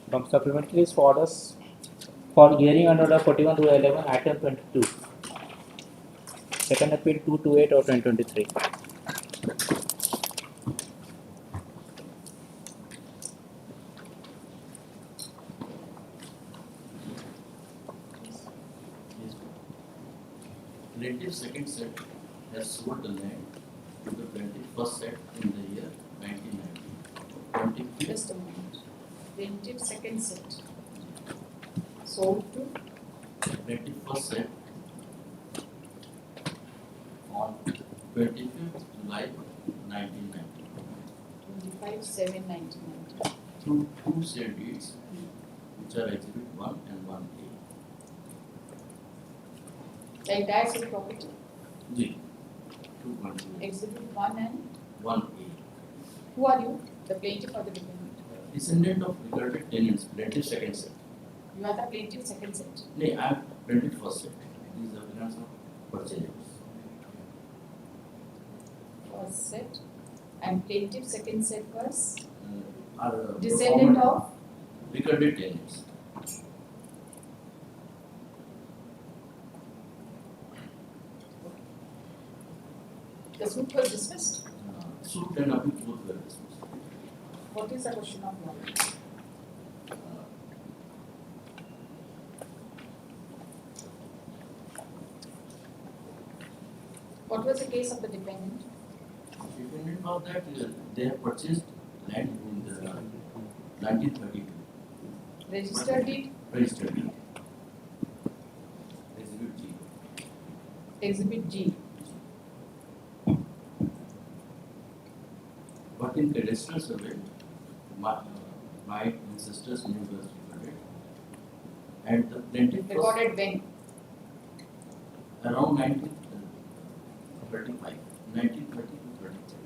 From supplementary list for orders for hearing under the 41/11 item 22. Second appeal 228 or 2023. Plaintiff second set has sold the land to the plaintiff first set in the year 1990. Plaintiff Just a moment. Plaintiff second set. Sold to plaintiff first set on 25th July 1990 25/7/1990. through two sale deeds which are Exhibit 1 and 1A. The entire sale property. G. 2.0. Exhibit 1 and 1A. who are you? The plaintiff or the defendant? Descendant of recorded tenants, plaintiff second set. You are the plaintiff second set. No, I am plaintiff first set. These are appearance of purchasers. First set. And plaintiff second set was Are descendant of recorded tenants. the suit was dismissed. Suit and appeal both were dismissed. What is the question of law? What was the case of the defendant? Dependent on that, they have purchased land in the 1932. Registered deed, Registered deed. Exhibit G. Exhibit G. But in cadastral survey, my ancestors' name was recorded. And the plaintiff was Recorded when? around 1935, 1930 to 33.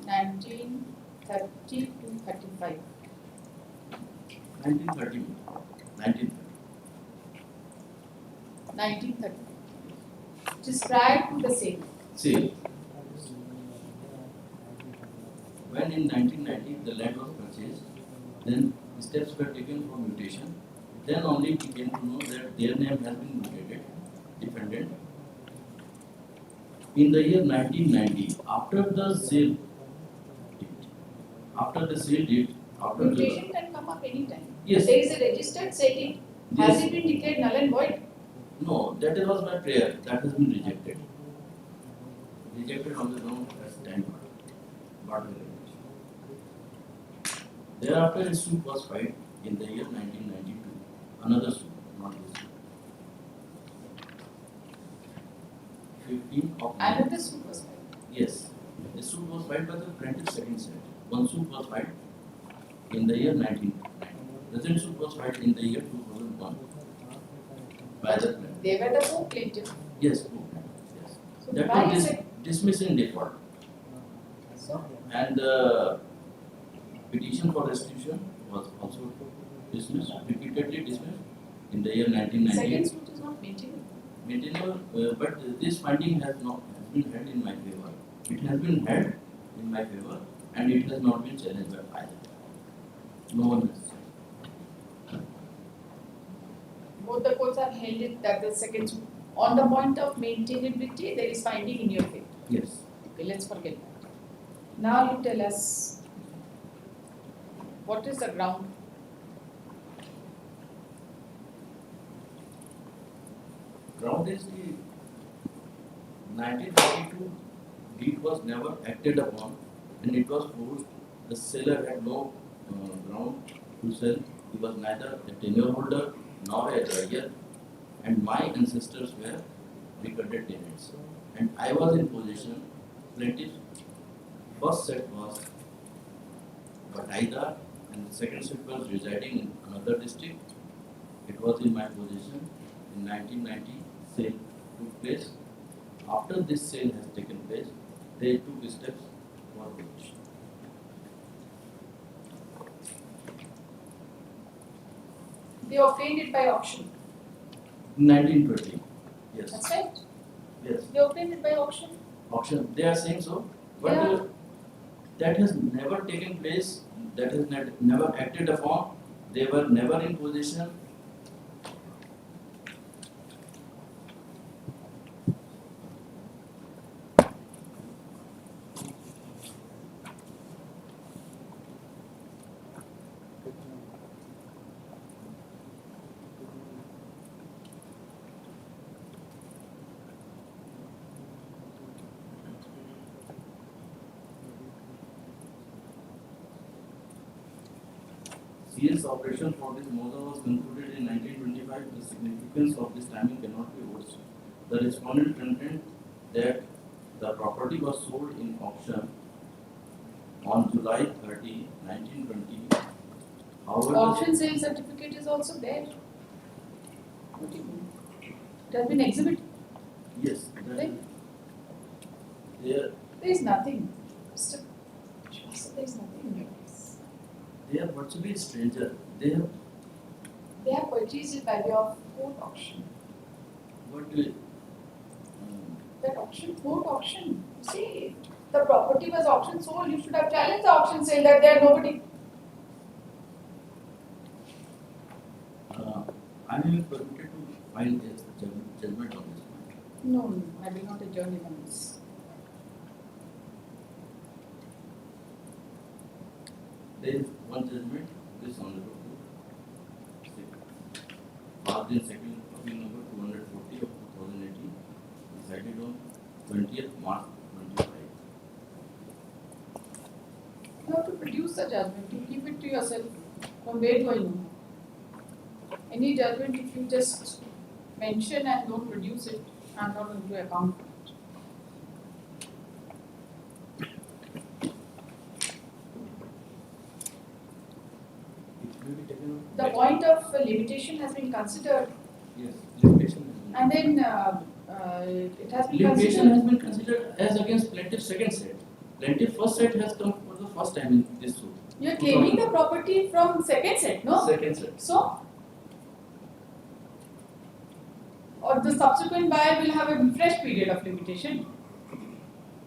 1930 to 35. 1930. 1930. It is prior to the sale. See, when in 1990 the land was purchased, then steps were taken for mutation. Then only we came to know that their name has been mutated, defendant. In the year 1990, after the sale date, after Mutation can come up anytime. Yes. There is a registered sale. Has Yes. it been declared null and void? No, that was my prayer. That has been rejected. Rejected on the ground as time barred. Thereafter, a suit was filed in the year 1992. Another suit, not this one. 15 of Another suit was filed. Yes, the suit was filed by the plaintiff second set. One suit was filed in the year 1990. The second suit was filed in the year 2001 by the plaintiff. They were the co-plaintiff. Yes, yes. So That why was is it? dismissed in default. So And the petition for restitution was also dismissed, repeatedly dismissed in the year 1990. second suit is not maintainable. Maintainable, but this finding has been held in my favor. It has been held in my favor and it has not been challenged by either. No one has. Both the courts are held it that the second suit. On the point of maintainability, there is finding in your favor. Yes. Okay, let's forget that. Now you tell us what is the ground? Ground is the 1942 deed was never acted upon and it was forced. The seller had no ground to sell. He was neither a tenure holder nor a buyer, and my ancestors were recorded tenants. And I was in possession. Plaintiff first set was Bataida and the second set was residing in another district. It was in my possession. In 1990, sale took place. After this sale has taken place, they took steps for possession. They obtained it by auction. 1920. Yes. That's right. Yes. They obtained it by auction. Auction. They are saying so. But Yeah. That has never taken place, that has never acted upon, they were never in possession. CS operation for this model was concluded in 1925. The significance of this timing cannot be overstated. The respondent contend that the property was sold in auction on July 30, 1920. However, Auction sale certificate is also there. What do you mean? It has been exhibited. yes, that Right. there There is nothing. Mr. Shwasa, there is nothing in your case. they are virtually stranger. They have purchased it by way of court auction. But That auction, court auction. You see, the property was auction sold. You should have challenged the auction sale that there nobody. I am permitted to file a judgment on this point. No, I will not adjourn even this. There is one judgment, this honorable passed in second copy number 240 of 2018, decided on 20th March 25. You have to produce the judgment. You keep it to yourself. From where do I know? Any judgment, if you just mention and don't produce it, I'm not going to account for it. It will be taken up. The point of limitation has been considered, Yes, limitation has been. and then it has been Limitation considered. has been considered as against plaintiff's second set. Plaintiff first set has come for the first time in this suit. You're claiming the property from second set, no? Second set. So, or the subsequent buyer will have a fresh period of limitation.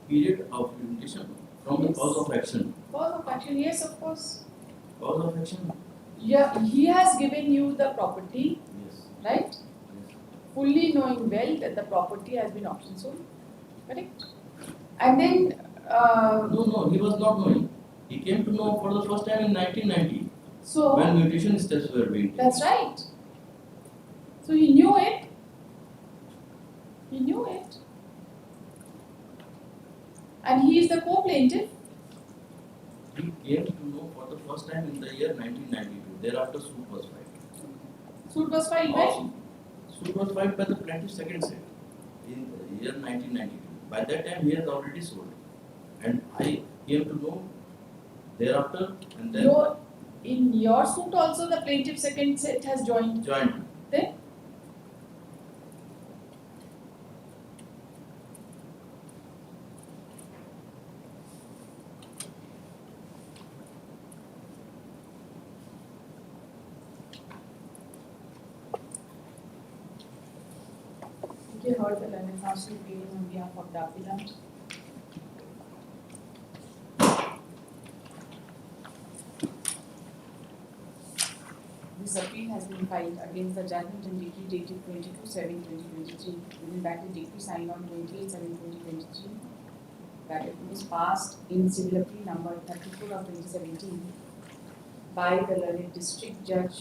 Period of limitation from the Yes. cause of action. Cause of action, yes, of course. Cause of action? Yeah, he has given you the property, Yes. right? Yes. Fully knowing well that the property has been auction sold, correct? And then, No, he was not knowing. He came to know for the first time in 1990 so when mutation steps were being taken. that's right. So he knew it. He knew it. And he is the co-plaintiff. He came to know for the first time in the year 1992. Thereafter, suit was filed. Suit was filed when? Suit was filed by the plaintiff's second set in the year 1992. By that time, he has already sold. And I came to know thereafter, and then In your suit also the plaintiff second set has joined. joined. Then? You heard the learned counsel pleading on behalf of the appellant. This appeal has been filed against the judgment and decree dated 22/7/2023, within that the decree signed on 28/7/2023, that it was passed in civil appeal number 34 of 2017 by the learned district judge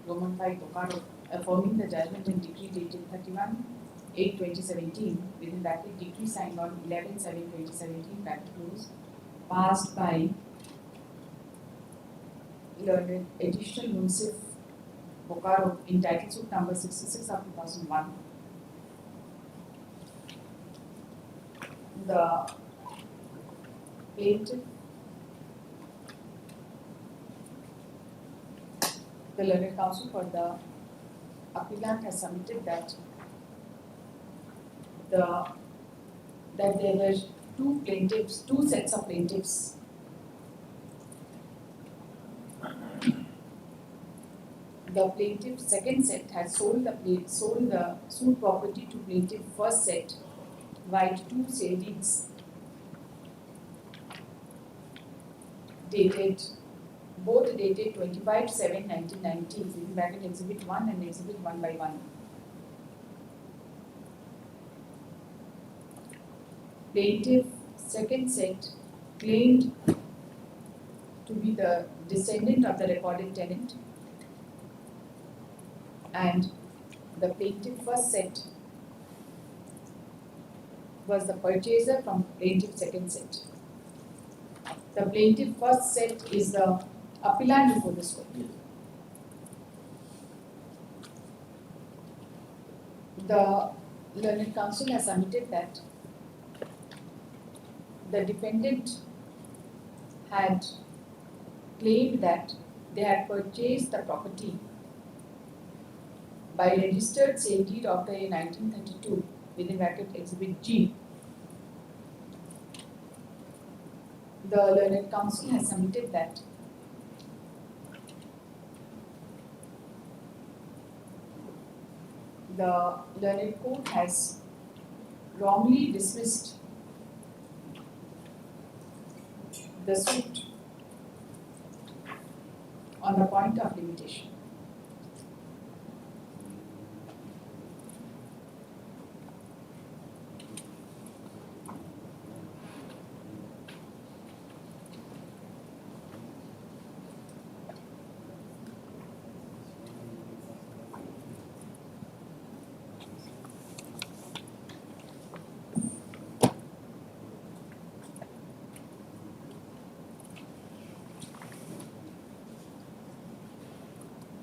Roman 5 Bokaro, affirming the judgment and decree dated 31/8/2017, within that the decree signed on 11/7/2017, that it was passed by learned additional Munsif Bokaro entitled suit number 66 of 2001. The plaintiff, the learned counsel for the appellant has submitted that there were two sets of plaintiffs. The plaintiff's second set had sold the suit property to plaintiff first set via two sale deeds. both dated 25/7/1990, within bracket Exhibit 1 and Exhibit 1/1. Plaintiff second set claimed to be the descendant of the recorded tenant, and the plaintiff first set was the purchaser from plaintiff second set. The plaintiff first set is the appellant before this court. Yes. The learned counsel has submitted that the defendant had claimed that they had purchased the property by registered sale deed of the year 1932, within bracket Exhibit G. The learned counsel has submitted that the learned court has wrongly dismissed the suit on the point of limitation.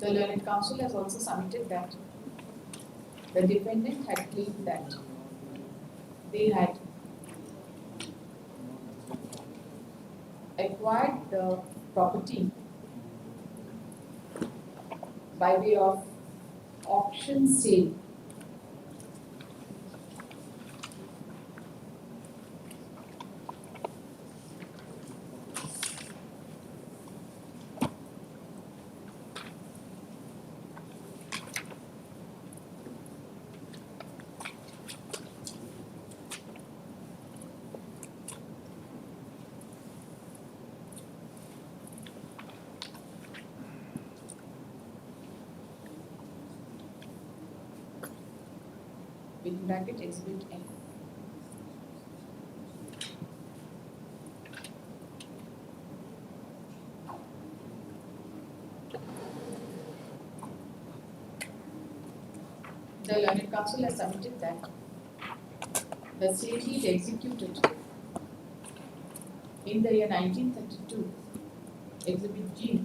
The learned counsel has also submitted that the defendant had claimed that they had acquired the property by way of auction sale within bracket Exhibit N. The learned counsel has submitted that the sale deed executed in the year 1932, Exhibit G,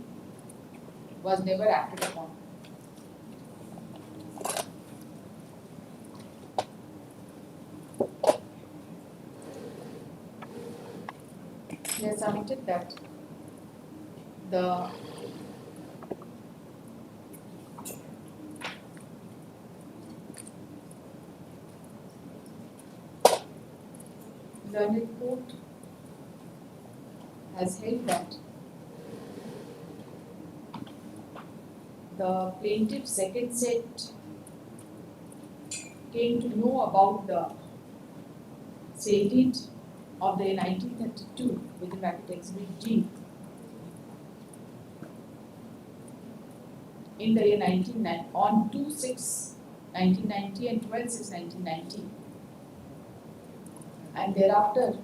was never acted upon. They have submitted that the learned court has held that the plaintiff's second set came to know about the sale deed of the year 1932, within bracket Exhibit G, in the year 1990 on 2/6/1990 and 12/6/1990, and thereafter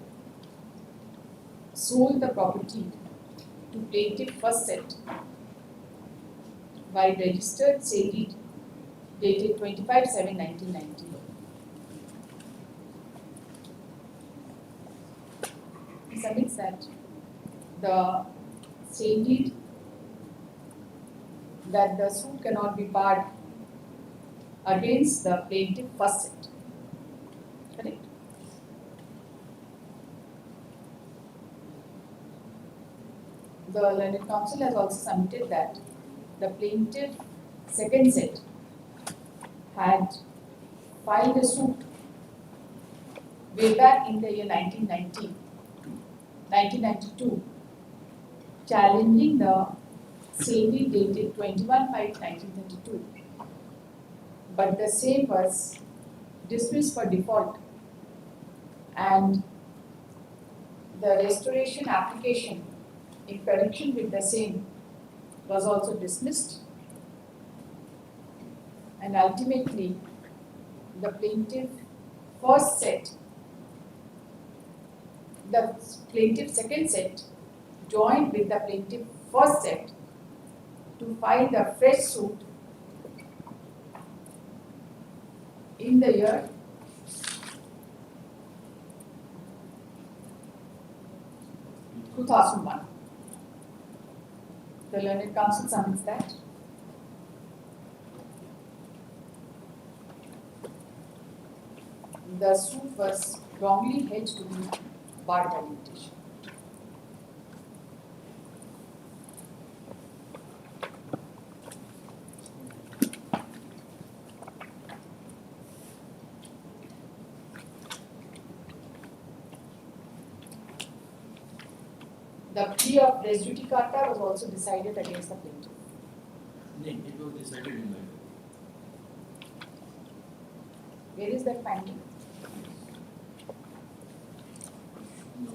sold the property to plaintiff first set by registered sale deed dated 25/7/1990. He submits that the sale deed, that the suit cannot be barred against the plaintiff first set. Correct? The learned counsel has also submitted that the plaintiff second set had filed a suit way back in the year 1992, challenging the sale deed dated 21/5/1932, but the same was dismissed for default, and the restoration application in connection with the same was also dismissed, and ultimately the plaintiff first set, the plaintiff second set joined with the plaintiff first set to file the fresh suit in the year 2001. The Learned Counsel submits that the suit was wrongly held to be barred by limitation. The plea of res judicata was also decided against the plaintiff. No, it was decided in my favor. Where is that finding? No.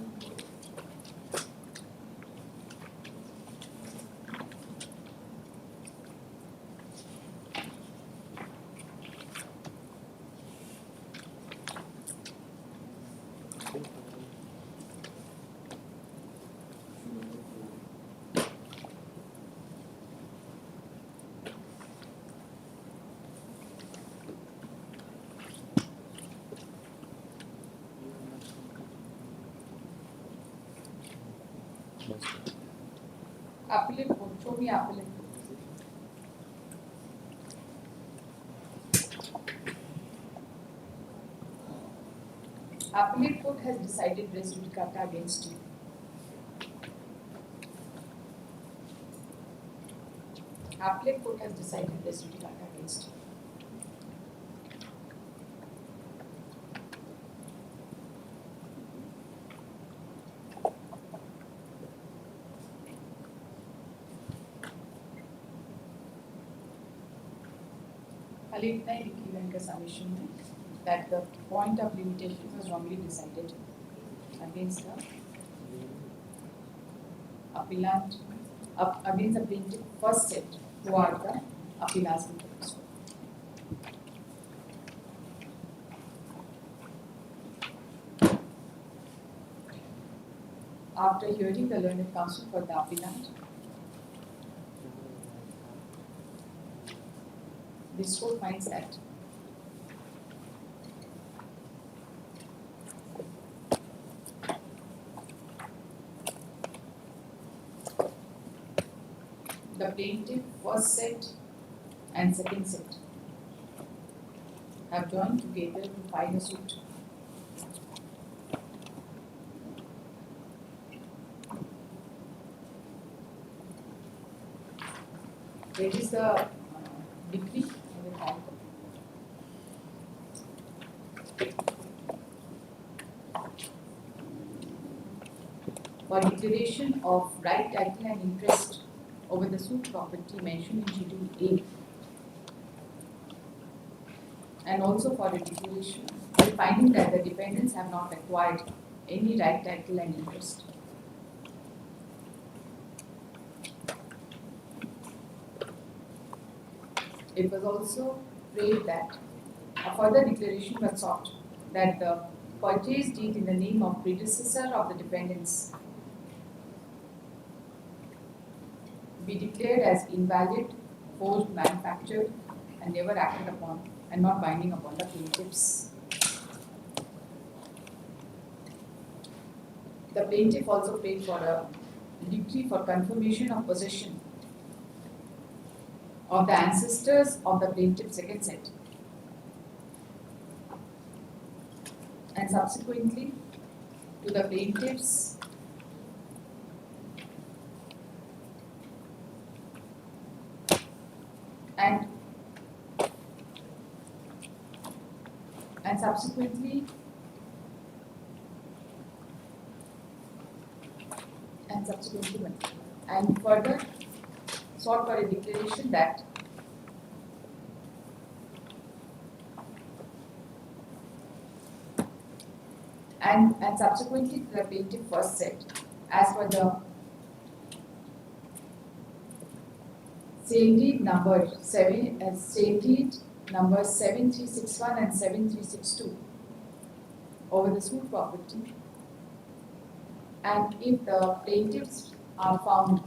Appellate court, show me appellate court. Appellate court has decided res judicata against you. Appellate court has decided res judicata against you. खाली इतना ही लिखी है इनका submission में that the point of limitation was wrongly decided against the appellant, against the plaintiff first set who are the appellants in the case. After hearing the learned counsel for the appellant, this court finds that the plaintiff first set and second set have joined together to file a suit. Where is the decree of the High Court? For declaration of right, title and interest over the suit property mentioned in Schedule A, and also for a declaration by finding that the dependents have not acquired any right, title and interest. It was also prayed that a further declaration was sought that the purchase deed in the name of predecessor of the dependents be declared as invalid, forged, manufactured, and never acted upon, and not binding upon the plaintiffs. The plaintiff also prayed for a decree for confirmation of possession of the ancestors of the plaintiff's second set, and subsequently to the plaintiffs and subsequently and further sought for a declaration that and subsequently to the plaintiff first set as per the state deed number 7361 and 7362 over the suit property, and if the plaintiffs are found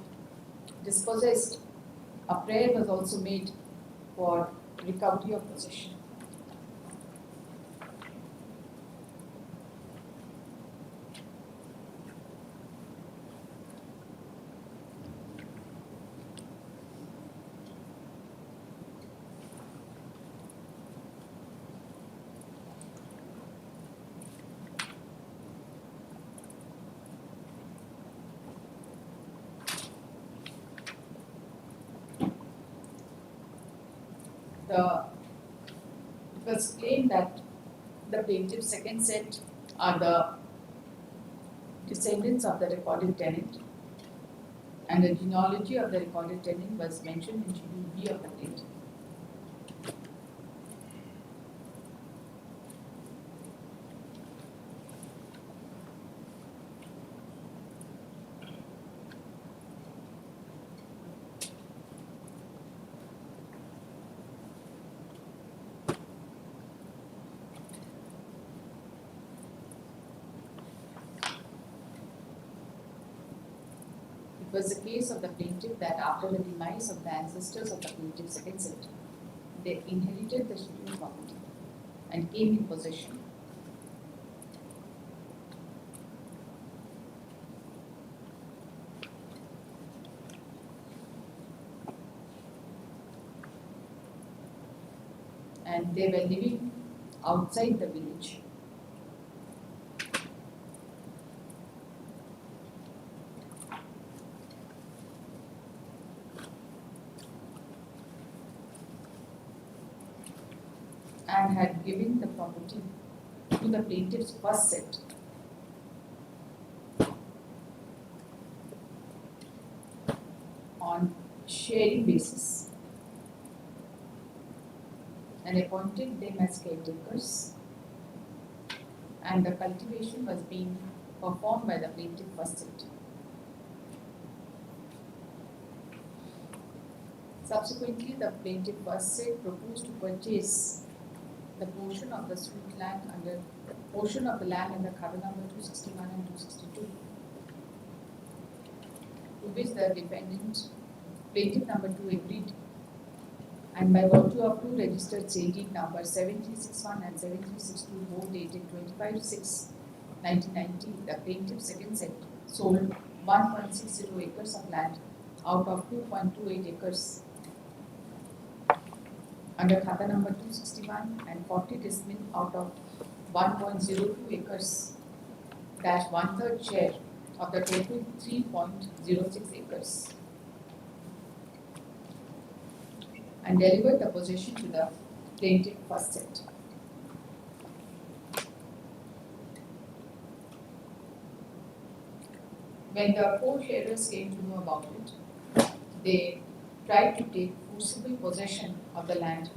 dispossessed, a prayer was also made for recovery of possession. It was claimed that the plaintiff's second set are the descendants of the recorded tenant, and the genealogy of the recorded tenant was mentioned in Schedule B of the plaintiff. It was the case of the plaintiff that after the demise of the ancestors of the plaintiff's second set, they inherited the scheduled property and came in possession. And they were living outside the village. And had given the property to the plaintiff's first set. On sharing basis, and appointed them as caretakers, and the cultivation was being performed by the plaintiff first set. Subsequently, the plaintiff first set proposed to purchase the portion of the suit land under portion of the land under Khata number 261 and 262, to which the defendant, plaintiff number 2, agreed, and by virtue of two registered sale deed number 7361 and 7362, both dated 25/6/1990, the plaintiff's second set sold 1.60 acres of land out of 2.28 acres under Khata number 261 and 40 decimal out of 1.02 acres dash 1/3 share of the total 3.06 acres, and delivered the possession to the plaintiff first set. When the co-sharers came to know about it, they tried to take forcible possession of the land.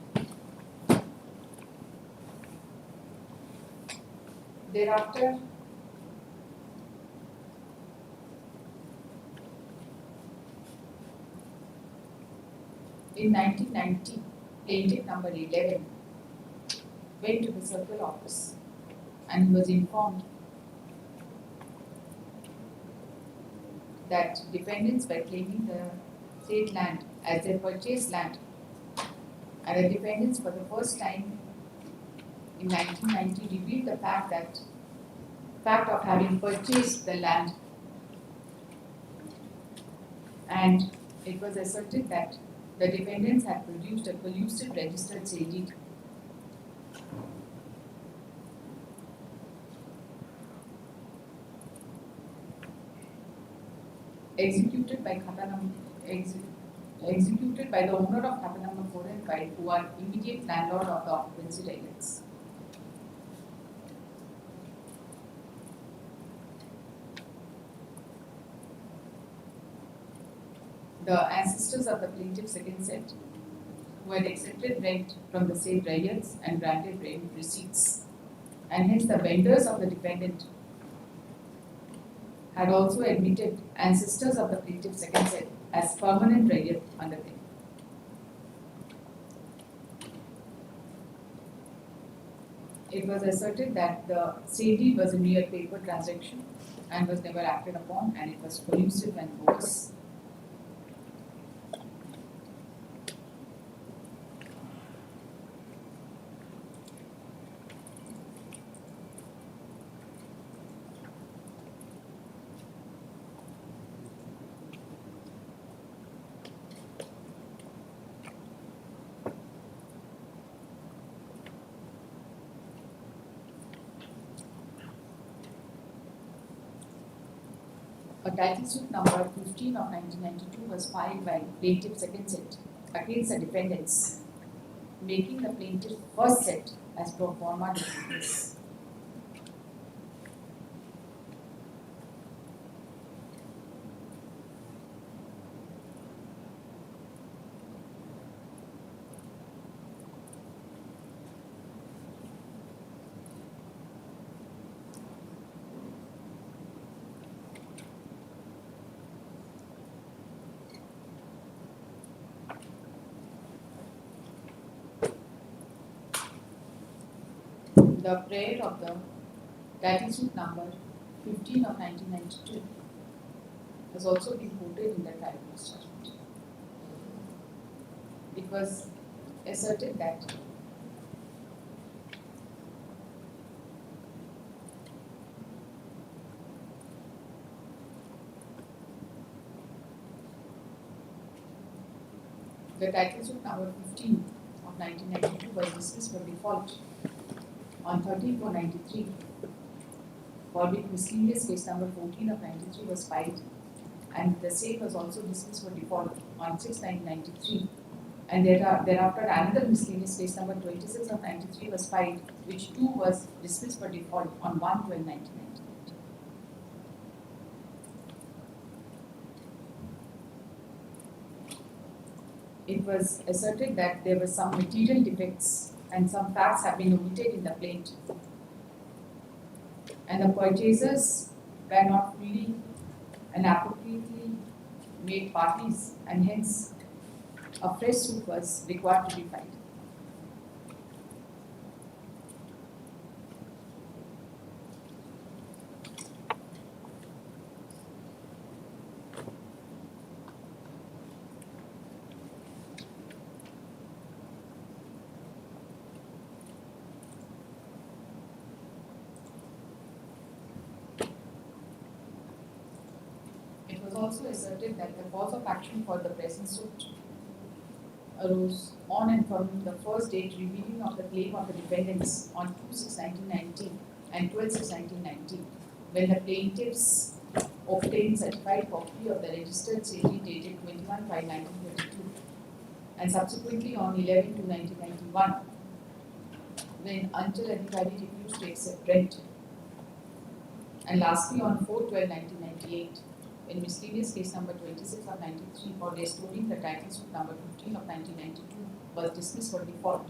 Thereafter, in 1990, plaintiff number 11 went to the circle office and he was informed that defendants were claiming the state land as their purchased land, and the defendants for the first time in 1990 revealed the fact of having purchased the land, and it was asserted that the defendants had produced a collusive registered sale deed executed by the owner of Khata number 4 and 5, who are immediate landlord of the occupancy rights. The ancestors of the plaintiff's second set, who had accepted rent from the said riots and granted rent receipts, and hence the vendors of the defendant had also admitted ancestors of the plaintiff's second set as permanent riot under them. It was asserted that the sale deed was a mere paper transaction and was never acted upon, and it was collusive and bogus. A title suit number 15 of 1992 was filed by plaintiff second set against the defendants, making the plaintiff first set as pro forma defendants. The prayer of the title suit number 15 of 1992 has also been quoted in the trial court's judgment. It was asserted that the title suit number 15 of 1992 was dismissed for default on 13/4/93, for which miscellaneous case number 14 of 93 was filed, and the same was also dismissed for default on 6/9/93. And thereafter another miscellaneous case number 26 of 93 was filed, which too was dismissed for default on 1/12/1998. It was asserted that there were some material defects and some facts have been omitted in the plaint, and the purchasers were not fully and appropriately made parties, and hence a fresh suit was required to be filed. It was also asserted that the cause of action for the present suit arose on and from the first date revealing of the claim of the defendants on 2/6/1990 and 12/6/1990, when the plaintiffs obtained certified copy of the registered sale deed dated 21/5/1922, and subsequently on 11/2/1991, when Anchal Adhikari refused to accept rent, and lastly on 4/12/1998, in miscellaneous case number 26 of 93 for restoring the title suit number 15 of 1992 was dismissed for default.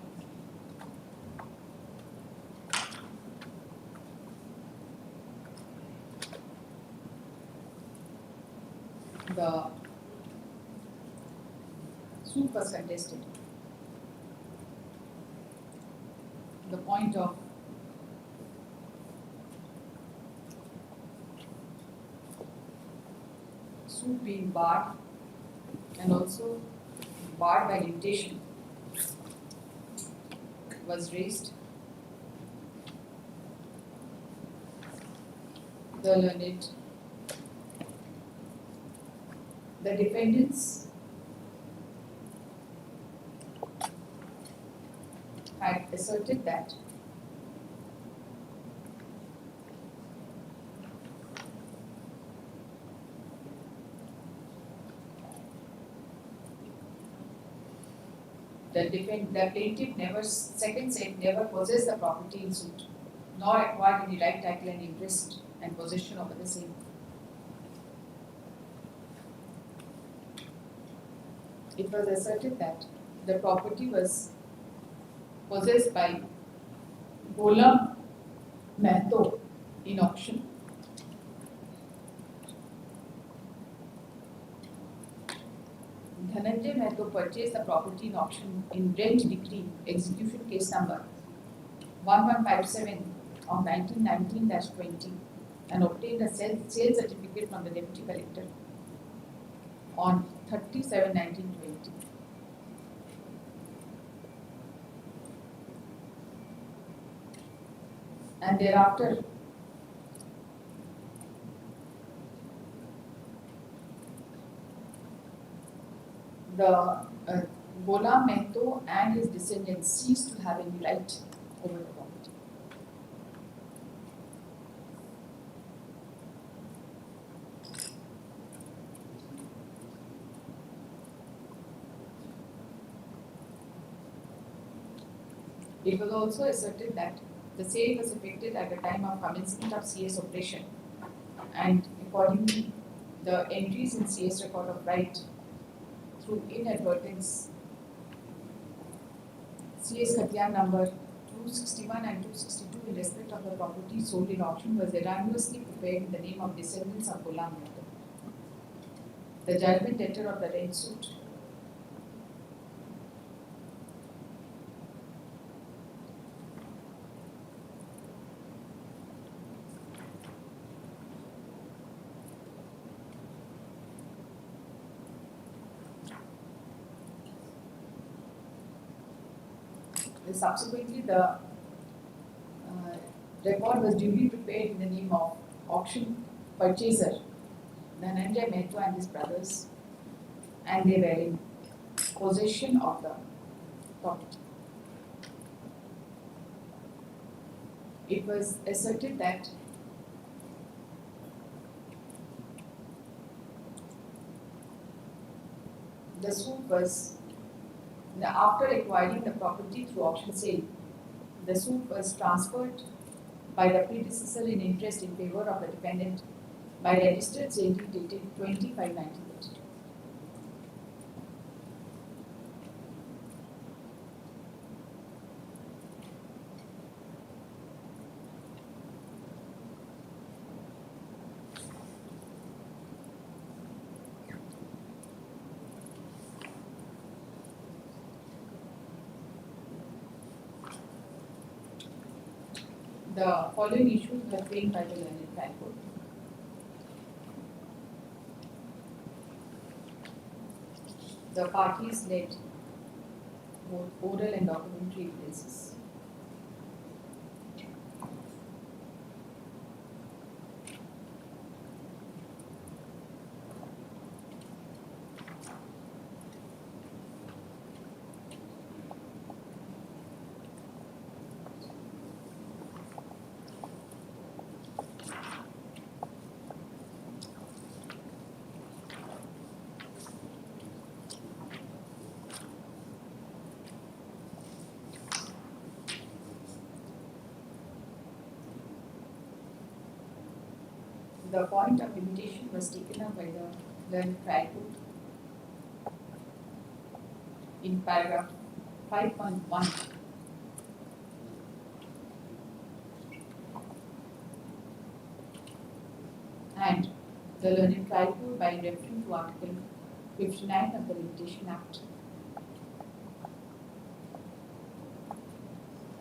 The suit was contested. The point of suit being barred and also barred by limitation was raised. The defendants had asserted that the plaintiff never, second set, never possessed the property in suit, nor acquired any right, title, and interest and possession over the same. It was asserted that the property was possessed by Gholam Mehto in auction. Dhananjay Mehto purchased the property in auction in rent decree execution case number 1157 of 1919-20 and obtained a sale certificate from the Deputy Collector on 30/7/1920. And thereafter, the Ghulam Mehto and his descendants ceased to have any right over the property. It was also asserted that the sale was effected at the time of commencement of CS operation, and accordingly, the entries in CS record of right through inadvertence, CS Khatiyar number 261 and 262 in respect of the property sold in auction was erroneously prepared in the name of descendants of Ghulam Mehta. The judgment letter of the rent suit subsequently the record was duly prepared in the name of auction purchaser Dhananjay Mehta and his brothers, and they were in possession of the property. It was asserted that the suit was, after acquiring the property through auction sale, the suit was transferred by the predecessor in interest in favor of the defendant by registered sale deed dated 25/1932. The following issues were framed by the learned High Court. The parties led both oral and documentary evidences. The point of limitation was taken up by the learned trial court in paragraph 5.1. And the learned trial court by referring to Article 59 of the Limitation Act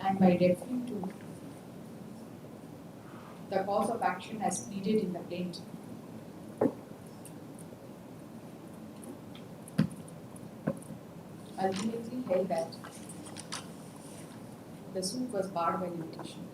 and by referring to the cause of action as pleaded in the plaint. Ultimately held that the suit was barred by limitation.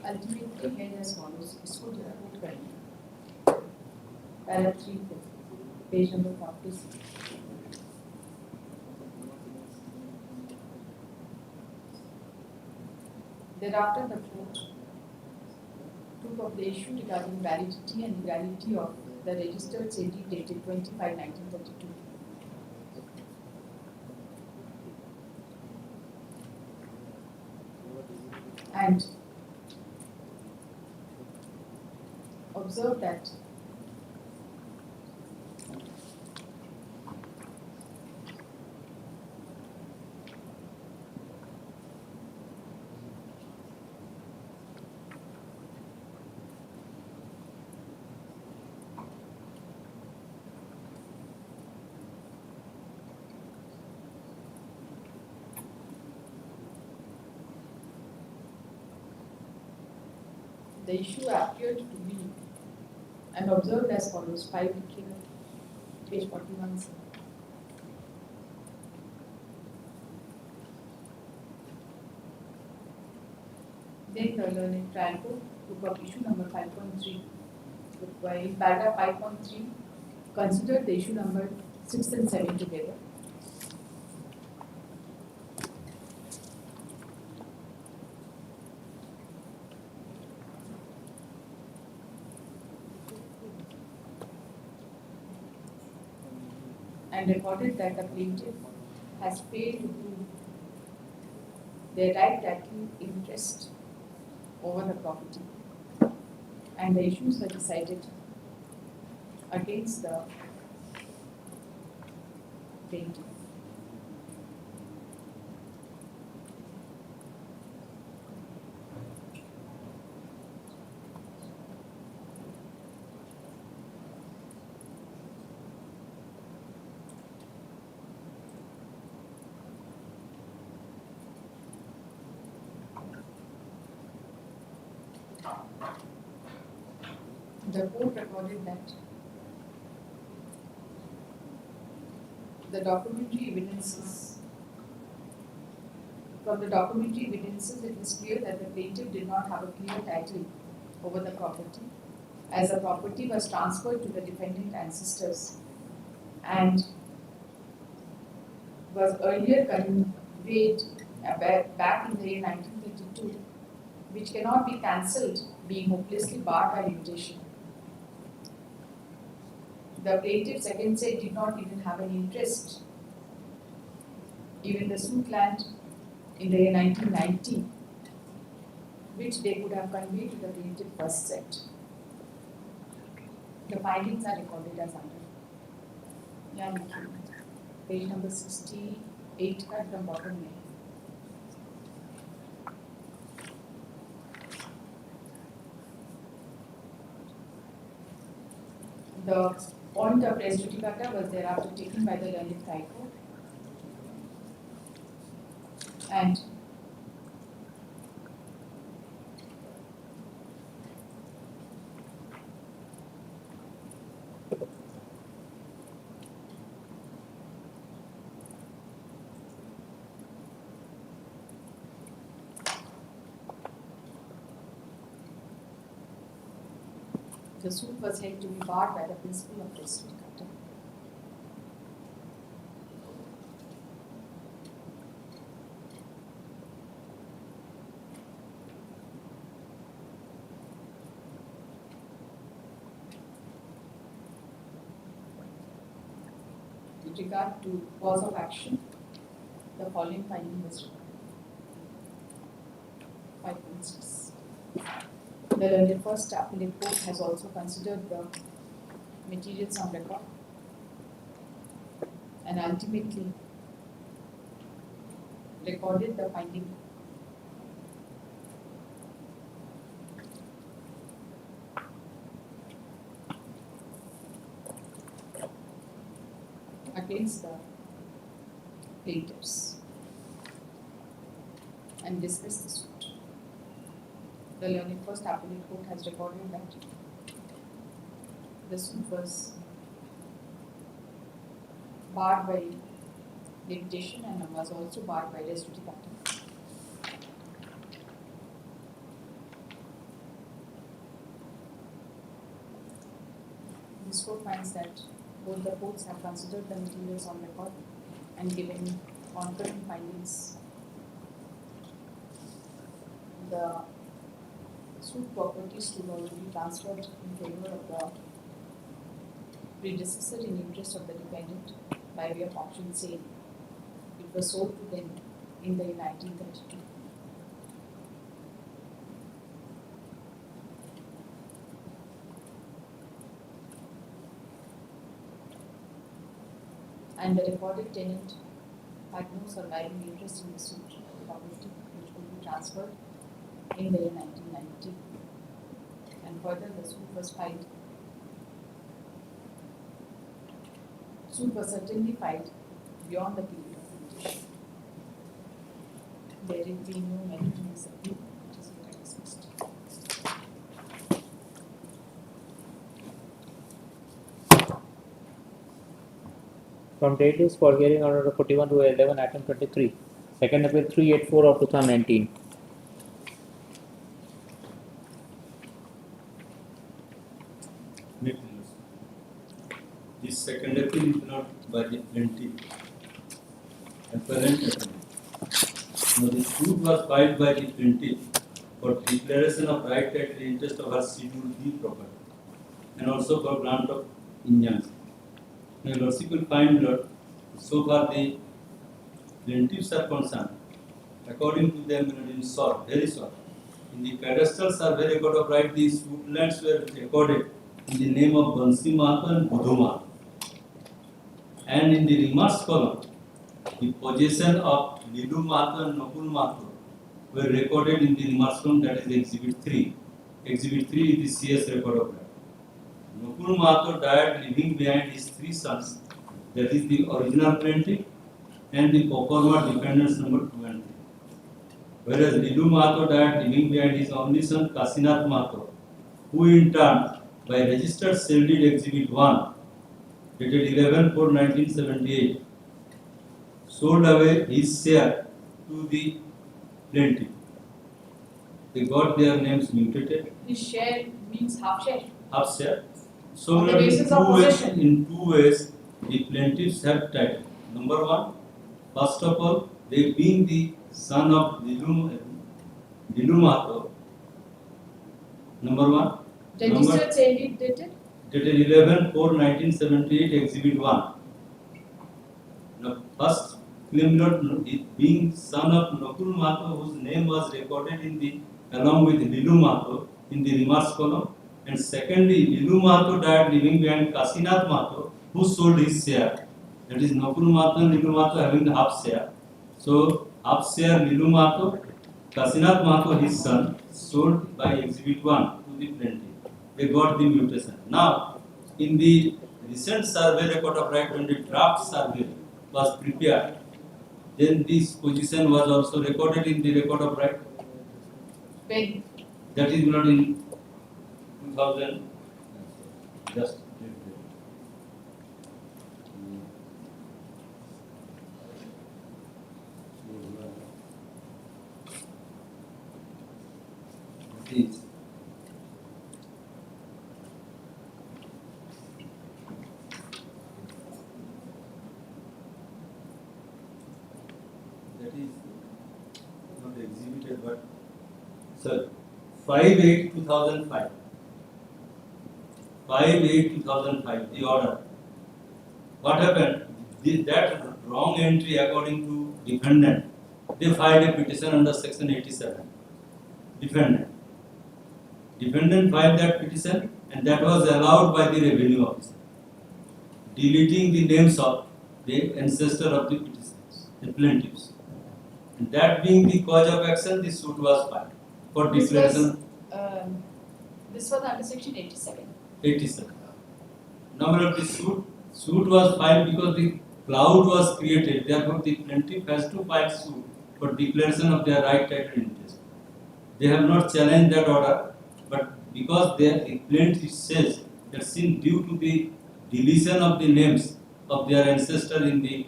Ultimately held as follows. इसको जरा note करें. Paragraph 3 पे, page number 46. Thereafter, the court Proof of the issue regarding validity and legality of the registered sale deed dated 25/1932. And observe that the issue appeared to be and observed as follows. 5 page 41. Then the learned trial court took up issue number 5.3. While paragraph 5.3 considered the issue number 6 and 7 together. And recorded that the plaintiff has failed to prove their right title interest over the property, and the issues were decided against the plaintiff. The court recorded that the documentary evidences, from the documentary evidences, it was clear that the plaintiff did not have a clear title over the property, as the property was transferred to the defendant ancestors and was earlier conveyed back in the year 1932, which cannot be cancelled, being hopelessly barred by limitation. The plaintiff, second said, did not even have an interest. Even the suit land in the year 1990, which they could have conveyed to the plaintiff, first set. The findings are recorded as under. Yeah, page number 68 at the bottom here. The point of res judicata was thereafter taken by the learned High Court, and the suit was held to be barred by the principle of res judicata. With regard to cause of action, the following finding was recorded. 5.6. The learned first appellate court has also considered the materials on record and ultimately recorded the finding against the plaintiffs and dismissed the suit. The learned first appellate court has recorded that the suit was barred by limitation and was also barred by res judicata. This court finds that both the courts have considered the materials on record and given concurrent findings. The suit properties to law will be transferred in favor of the predecessor in interest of the dependent by way of option sale. It was sold to them in the year 1932. And the recorded tenant had no surviving interest in the suit property, which will be transferred in the year 1990. And further, the suit was filed. Suit was certainly filed beyond the period of litigation. There will be no meritorious appeal, which is later dismissed. From date for hearing on order 41/11 item 23. Second appeal 384 of 2019. This second appeal is not by the plaintiff. Appellant attorney. Now the suit was filed by the plaintiff for declaration of right title interest of her Schedule D property and also for grant of injunction. Now Lordship will find that so far the plaintiffs are concerned, according to them in short, very short, in the cadastral survey record of right, these woodlands were recorded in the name of Bansi Mahato and Budhu Mahato. And in the remarks column, the possession of Lilu Mahato and Nakul Mahato were recorded in the remarks column, that is Exhibit 3. Exhibit 3 is the CS record of that. Nakul Mahato died leaving behind his 3 sons, that is the original plaintiff and the proforma defendants number 2 and 3. Whereas Lilu Mahato died leaving behind his only son Kasinath Mahato, who in turn, by registered sale deed Exhibit 1, dated 11/4/1978, sold away his share to the plaintiff. They got their names mutated. His share means half share. Half share. So On the basis of possession. in two ways, the plaintiffs have title. Number one, first of all, they being the son of Lilu Mahato. Number one. Registered sale deed dated? Dated 11/4/1978, Exhibit 1. Now, first claim note being son of Nakul Mahato, whose name was recorded in the along with Lilu Mahato in the remarks column, and secondly, Lilu Mahato died leaving behind Kasinath Mahato, who sold his share. That is Nakul Mahato and Lilu Mahato having the half share. So half share Lilu Mahato, Kasinath Mahato, his son, sold by Exhibit 1 to the plaintiff. They got the mutation. Now, in the recent survey record of right, when the draft survey was prepared, then this position was also recorded in the record of right. When? That is not in 2000. Just. Please. That is not exhibited, but sir, 5/8/2005. 5/8/2005, the order. What happened? That wrong entry, according to defendant, they filed a petition under Section 87. Defendant filed that petition, and that was allowed by the revenue officer, deleting the names of the ancestor of the petitioners, the plaintiffs. And that being the cause of action, the suit was filed for declaration. This was under Section 87. 87. Number of the suit was filed because the cloud was created. Therefore, the plaintiff has to file suit for declaration of their right title interest. They have not challenged that order, but because the plaintiff says that since due to the deletion of the names of their ancestor in the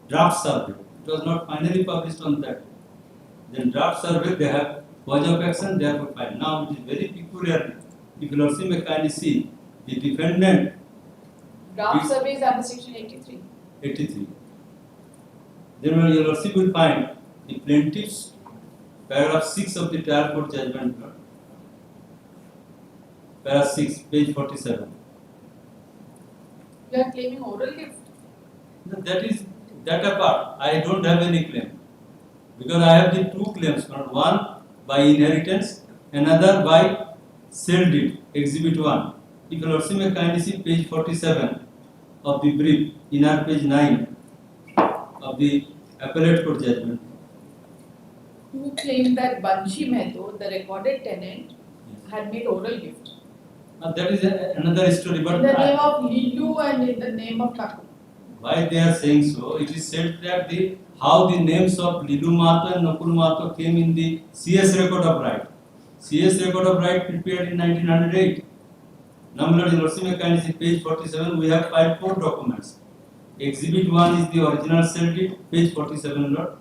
draft survey, it was not finally published on that. Then draft survey, they have cause of action, therefore filed. Now it is very peculiar. If you also may kindly see, the defendant. Draft survey is under Section 83. 83. Then when your lordship will find the plaintiff's paragraph 6 of the trial court judgment para 6, page 47. You are claiming oral gift. That apart, I don't have any claim. Because I have the two claims, one by inheritance, another by sale deed, exhibit 1. If you also may kindly see page 47 of the brief, in our page 9 of the appellate court judgment. You claim that Banshi Mehto, the recorded tenant, had made oral gift. That is another story, but In the name of Lilu and in the name of Thakur. why they are saying so? It is said that how the names of Lilu Mato and Nakul Mato came in the CS record of right. CS record of right prepared in 1908. Now, my lord, in also may kindly see page 47, we have filed 4 documents. Exhibit 1 is the original sale deed, page 47, Lord.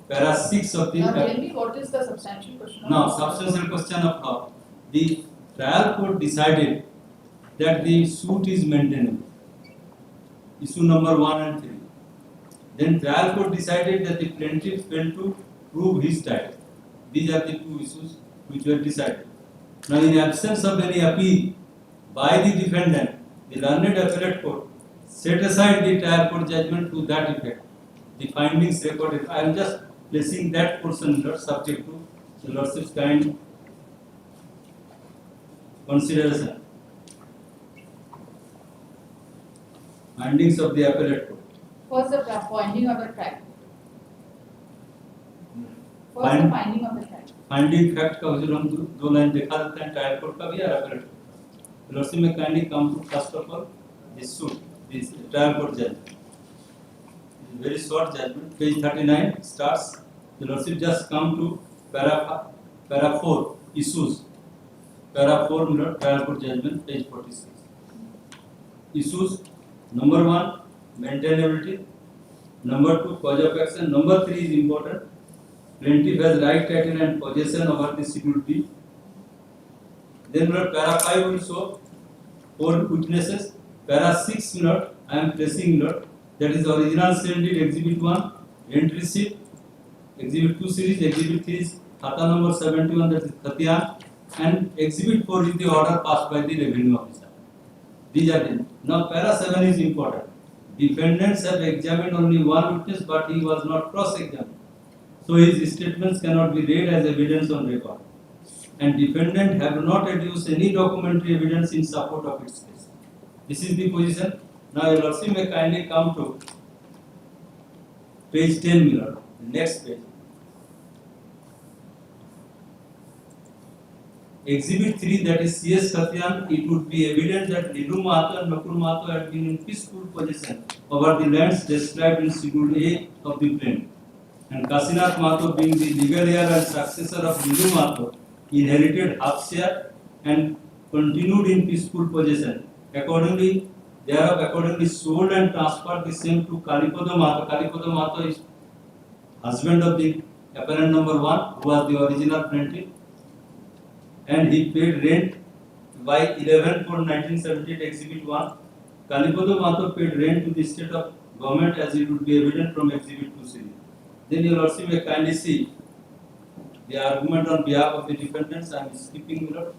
Para 6 of the. Now tell me what is the substantial question of Now, law? substantial question of law. The trial court decided that the suit is maintainable. Issue number 1 and 3. Then trial court decided that the plaintiff failed to prove his title. These are the 2 issues which were decided. Now, in absence of any appeal by the defendant, the learned appellate court set aside the trial court judgment to that effect. The findings recorded. I am just placing that portion subject to the lordship's kind consideration. Findings of the appellate court. First, the finding of the track. First, Find- the finding of the track. Finding fact का हुजूर हम 2 line दिखा देते हैं trial court का भी और appellate court. Lordship में kindly come to first of all this suit this trial court judgment. Very short judgment. Page 39 starts. The lordship just come to para 4 issues. Para 4 trial court judgment, page 46. Issues number 1 maintainability, number 2 cause of action, number 3 is important. Plaintiff has right title and possession over the scheduled deed. Then para 5 will show 4 witnesses. Para 6 I am placing that is the original sale deed exhibit 1, entry sheet, exhibit 2 series, exhibit 3 is khata number 71, that is Khatiyan, and exhibit 4 is the order passed by the revenue officer. These are them. Now para 7 is important. Defendants have examined only one witness, but he was not cross-examined. So his statements cannot be read as evidence on record. And defendant have not adduced any documentary evidence in support of its case. This is the position. Now your lordship may kindly come to page 10, my lord. Next page. Exhibit 3, that is CS Khatiyan, it would be evident that Lilu Mahato and Nakul Mahato had been in peaceful possession over the lands described in Schedule A of the plaintiff. And Kasinath Mahato, being the legal heir and successor of Lilu Mahato, inherited half share and continued in peaceful possession. Accordingly, sold and transferred the same to Kalipodo Mahato. Kalipodo Mahato is husband of the appellant number 1, who was the original plaintiff, and he paid rent by 11/4/1978, exhibit 1. Kalipodo Mahato paid rent to the state of government, as it would be evident from exhibit 2 series. Then your lordship may kindly see the argument on behalf of the defendants. I am skipping, my lord.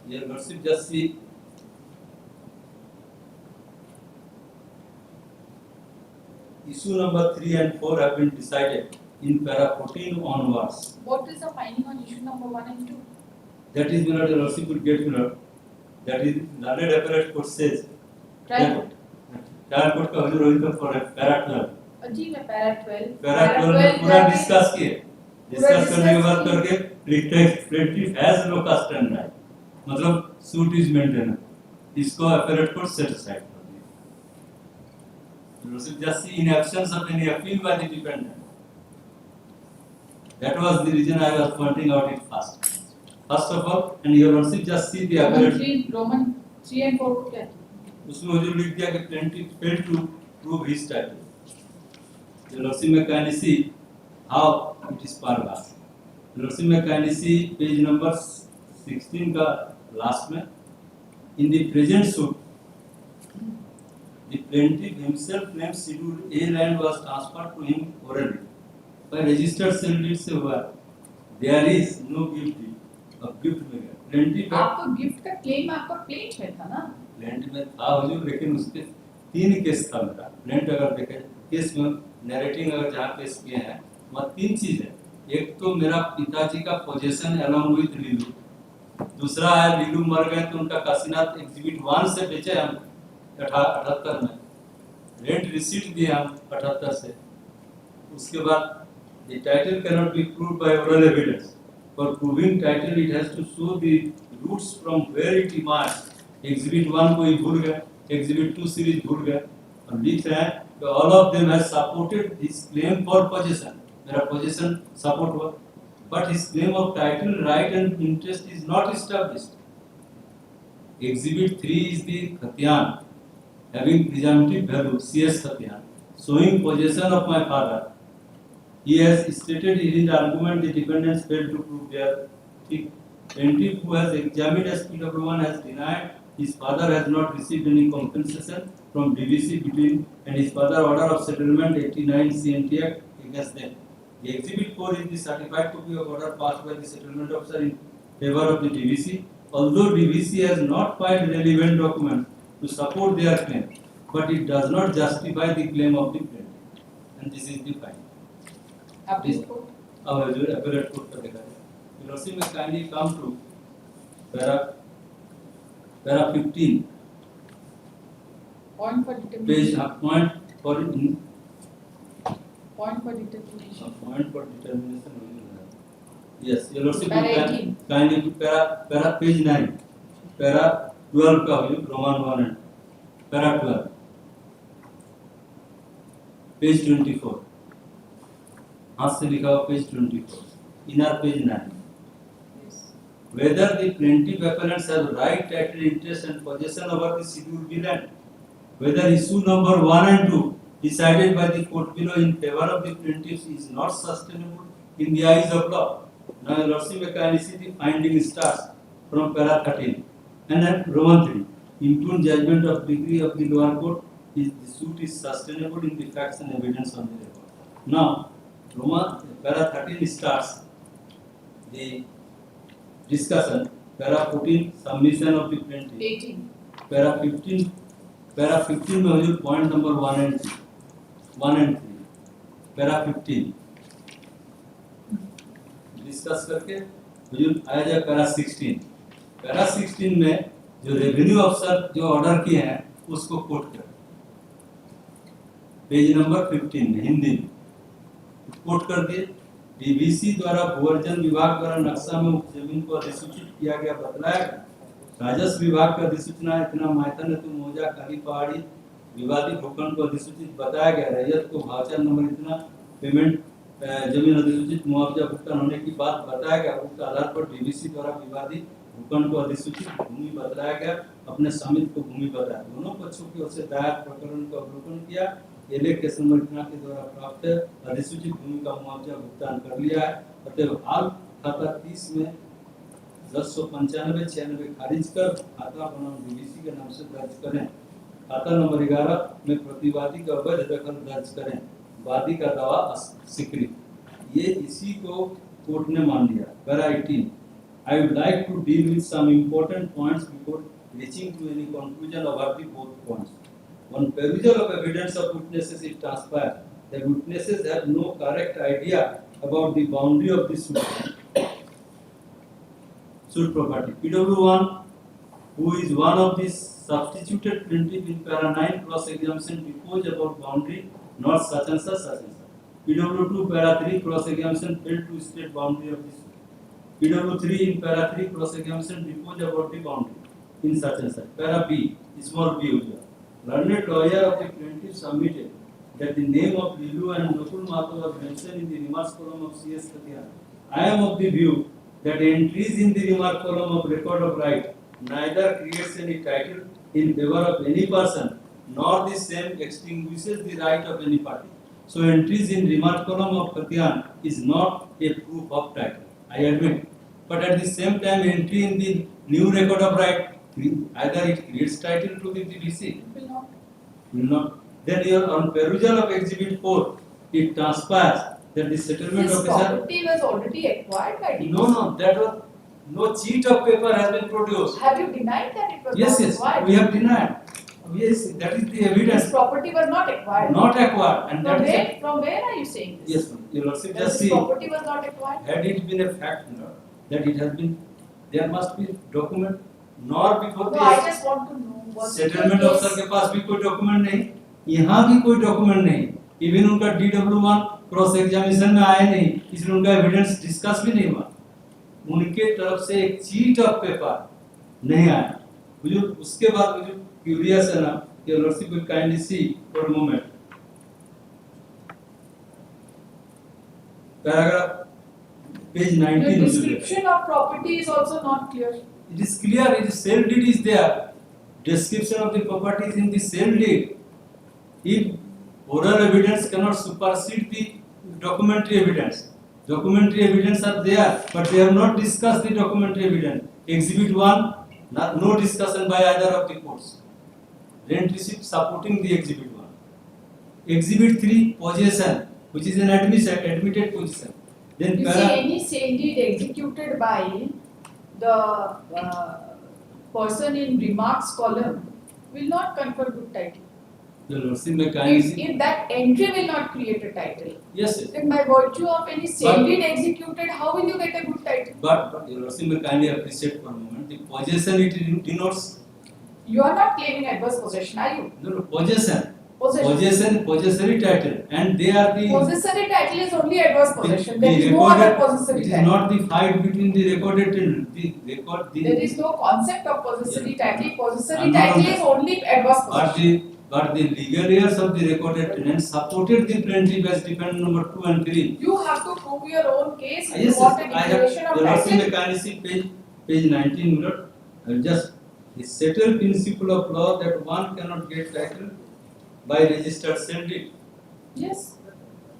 Your lordship just see issue number 3 and 4 have been decided in para 14 onwards. What is the finding on issue number 1 and 2? That is, my lord, your lordship will get, my lord. That is, learned appellate court says. Trial court. Trial court का हुजूर होई तो for para 12. जी मैं para 12. Para 12 में पूरा discuss किए. Discuss करने के बाद करके plaintiff has no custom right. मतलब suit is maintained. इसको appellate court set aside कर दिया. Lordship just see in absence of any appeal by the defendant. That was the reason I was pointing out it first. First of all, and your lordship just see the appellate. Roman 3 and 4 को क्या? उसमें हुजूर लिख दिया कि plaintiff failed to prove his title. Your lordship may kindly see how it is paragraph. Your lordship may kindly see page number 16 का last में. In the present suit, the plaintiff himself claims Schedule A land was transferred to him orally. By registered sale deed से हुआ. There is no gift deed of gift plaintiff आपको gift का claim आपका plate में था ना? Plaint में था हुजूर, लेकिन उसके 3 केस था मेरा। प्लेंट अगर देखें केस में नैरेटिंग अगर जहाँ पेश किए हैं वहाँ 3 चीज है। एक तो मेरा पिताजी का पोजीशन अलॉन्ग विद लीलू, दूसरा है लीलू मर गए तो उनका काशीनाथ एग्जिबिट 1 से बेचे हम 78 में, रेंट रिसीट दिए हम 78 से। उसके बाद the title cannot be proved by oral evidence. For proving title, it has to show the roots from where it emerged. Exhibit 1 कोई भूल गया, Exhibit 2 सीरीज भूल गया। हम लिख रहे हैं कि all of them has supported his claim for possession. मेरा possession support हुआ, but his claim of title, right and interest is not established. Exhibit 3 is the Khatyan, having presumptive value, CS Khatyan, showing possession of my father. He has stated in his argument the defendants failed to prove their plaintiff who has examined as PW1 has denied his father has not received any compensation from DVC between and his father order of settlement 89 CNT Act against them. The exhibit 4 is the certified copy of order passed by the settlement officer in favor of the DVC. Although DVC has not filed relevant documents to support their claim, but it does not justify the claim of the plaintiff. And this is the finding. आप इसको अब जो appellate court का देखा है, philosophy में kindly come to para 15 point for page determination. Point for Point for determination. Determination yes philosophy Para में 18. Kindly para page 9 para 12 का हो रोमान 1 एंड पैरा 12 पेज 24 हाथ से लिखा हुआ page 24 inner page 9 Yes. whether the plaintiff appellants have right title interest and possession over the scheduled B land, whether issue number 1 and 2 decided by the court below in favor of the plaintiffs is not sustainable in the eyes of law. Now Lordship may kindly see the finding starts from para 13 and then Roman 3. Impugn judgment of degree of the lower court is the suit is sustainable in the facts and evidence on the record. Now Roman para 13 starts the discussion. Para 14 submission of the plaintiff. 18. Para 15 में हुजूर point number 1 and 3. Para 15 discuss करके हुजूर आया जाए para 16. Para 16 में जो revenue अफसर जो order किए हैं उसको कोट कर पेज नंबर 15 में हिंदी में कोट कर दिए। डीवीसी द्वारा भूअर्जन विभाग द्वारा नक्शा में उप जमीन को अधिसूचित किया गया बतलाया राजस्व विभाग का अधिसूचना इतना मायतन हेतु मौजा खाली पहाड़ी विवादित भूखंड को अधिसूचित बताया गया। रैयत को भाउचर नंबर इतना पेमेंट जमीन अधिसूचित मुआवजा भुगतान होने की बात बताया गया। उस आधार पर डीवीसी द्वारा विवादित भूखंड को अधिसूचित भूमि बतलाया गया। अपने समिति को भूमि बताया। दोनों पक्षों की ओर से दायर प्रकरण का अवलोकन किया। एले केस नंबर इतना के द्वारा प्राप्त अधिसूचित भूमि का मुआवजा भुगतान कर लिया है। अतः हाल खाता 30 में 1095 खारिज कर खाता बनाम डीवीसी के नाम से दर्ज करें। खाता नंबर 11 में प्रतिवादी का अवैध दखल दर्ज करें। वादी का दावा स्वीकृत। ये इसी को कोर्ट ने मान लिया। Para 18 I would like to deal with some important points before reaching to any conclusion about the both points. On perusal of evidence of witnesses, it transpires that witnesses have no correct idea about the boundary of the suit property. PW1, who is one of the substituted plaintiff in para 9 cross examination, deposed about boundary not such and such such and such. PW2 para 3 cross examination failed to state boundary of the suit. PW3 in para 3 cross examination deposed about the boundary in such and such. Para B, small b हो गया. Learned lawyer of the plaintiff submitted that the name of Lilu and Nakul Mato was mentioned in the remarks column of CS Kathiyan. I am of the view that entries in the remark column of record of right neither creates any title in favor of any person nor the same extinguishes the right of any party. So entries in remark column of Kathiyan is not a proof of title. I admit. But at the same time, entry in the new record of right either it creates title to the DVC. Will not. Will not. Then here on perusal of exhibit 4, it transpires that the settlement This officer. property was already acquired by DVC. No, that was No sheet of paper has been produced. Have you denied that it was Yes, not yes, acquired? we have denied. Yes, that is the This evidence. property was not acquired. Not acquired, and that is. From where are you saying this? Yes, ma'am. Your Lordship, That just this see. property was not acquired? Had it been a fact, that it has been, there must be document, nor before No, I this just want to know. Was it your settlement case? officer के पास भी कोई document नहीं, यहाँ भी कोई document नहीं, even उनका DW1 cross examination में आया नहीं, इसलिए उनका एविडेंस डिस्कस भी नहीं हुआ, उनके तरफ से एक शीट ऑफ पेपर नहीं आया, मुझे उसके बाद मुझे क्यूरियस है ना, Your Lordship will kindly see for a moment. Paragraph page 19. The description of property is also not clear. It is clear, it is sale deed is there. Description of the property is in the sale deed. If oral evidence cannot supersede the documentary evidence. Documentary evidence are there, but they have not discussed the documentary evidence. Exhibit 1, no discussion by either of the courts. Rent receipt supporting the exhibit 1. Exhibit 3, possession, which is an admitted possession. Then You see, any sale deed executed by the person in remarks column will not confer good title. Your Lordship may kindly If that entry will not create a title, yes, yes. then by virtue of any sale But- deed executed, how will you get a good title? But Your Lordship may kindly appreciate for a moment. The possession it denotes You are not claiming adverse possession, are you? no possession. Possession. Possessory title, and they are the Possessory title is only adverse possession. the There is no other recorded. possessory It is title. not the fight between the recorded tenant. The record the There is no concept of possessory title. Possessory I'm not title on is that. only adverse possession. but the legal heirs of the recorded tenant supported the plaintiff as defendant number 2 and 3. You have to prove your own case. If Yes, you want a yes, I have. declaration of Your Lordship may title. kindly see page 19. Minute. Just the settled principle of law that one cannot get title by registered sale deed. Yes.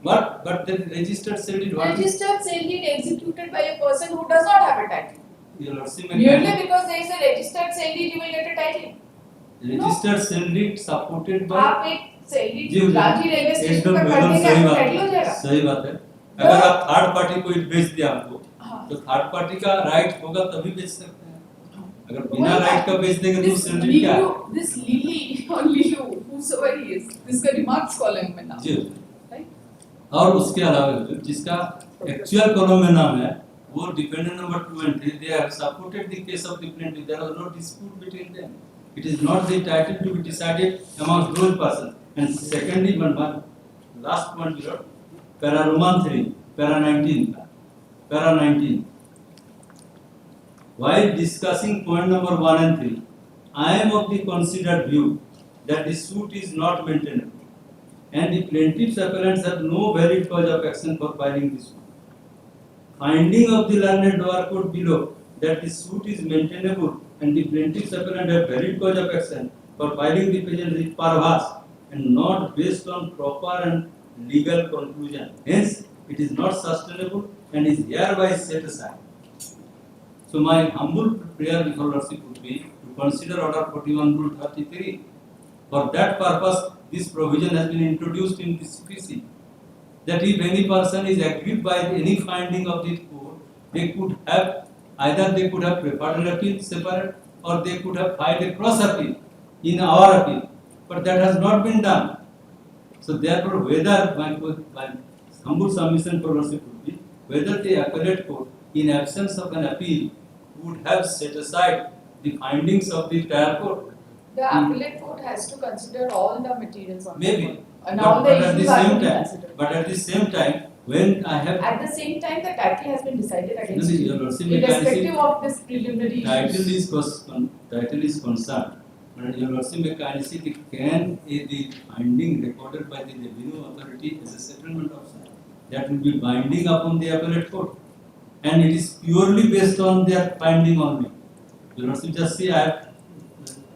But the registered sale deed. What is Registered sale deed executed by a person who does not have a title. Your Lordship may Merely kindly because there is a registered sale deed, you will get a title. registered sale deed supported by आप एक sale deed जी, Ranchi railway station एकदम पर एकदम खरीदेंगे सही आपको बात title हो है, जाएगा. सही बात है. अगर आप थर्ड पार्टी को बेच दिया आपको, हाँ. तो थर्ड पार्टी का राइट होगा तभी बेच सकते हैं. अगर तो बिना वही राइट का बेच देंगे तो This सेल डीड क्या है? this Lily or Lilu, whosoever he is, this का remarks column में नाम. जी. Right? और उसके अलावा जिसका एक्चुअल कॉलम में नाम है, वो dependent number 2 and 3, they have supported the case of the plaintiff. There was no dispute between them. It is not the title to be decided amongst those persons. And secondly, one last point here, para Roman 3, para 19. While discussing point number 1 and 3, I am of the considered view that the suit is not maintainable, and the plaintiff's appellants have no valid cause of action for filing the suit. Finding of the learned lower court below that the suit is maintainable and the plaintiff's appellant have valid cause of action for filing the petition is perverse and not based on proper and legal conclusion. Hence, it is not sustainable and is hereby set aside. So my humble prayer before Lordship would be to consider Order 41 Rule 33. For that purpose, this provision has been introduced in the CPC. That if any person is aggrieved by any finding of the court, they could have preferred an appeal separate, or they could have filed a cross appeal in our appeal. But that has not been done. So therefore, whether my humble submission for Lordship would be whether the appellate court, in absence of an appeal, would have set aside the findings of the trial court. The appellate court has to consider all the materials on Maybe. the court. And all the But at the issues are to same be time, considered. when I have At the same time, the title has been decided against No, you, Your Lordship, may irrespective kindly of this preliminary title issues. is concerned, and Your Lordship may kindly see the finding recorded by the revenue authority as a settlement of suit, that will be binding upon the appellate court, and it is purely based on their finding only. Your Lordship, just see, I have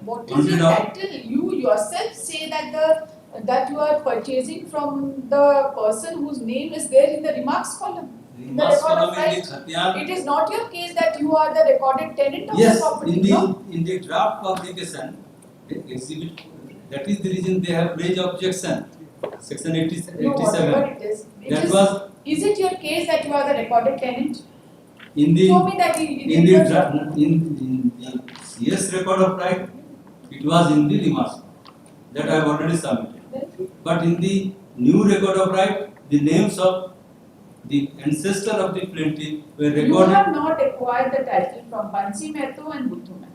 What is pointed your out. title? You yourself say that you are purchasing from the person whose name is there in the remarks column. In the Remarks record of column in right. the Khatiyar. It is not your case that you are the recorded tenant of the Yes, property. No? in the draft publication, the exhibit, that is the reason they have raised objection. Section 87. No, whatever it is. That was Is it your case that you are the recorded tenant? in the Show me that in the CS record of right, it was in the remarks that I have already submitted. But in the new record of right, the names of the ancestor of the plaintiff were recorded. You have not acquired the title from Bansi Mehto and Buddhu Mehto,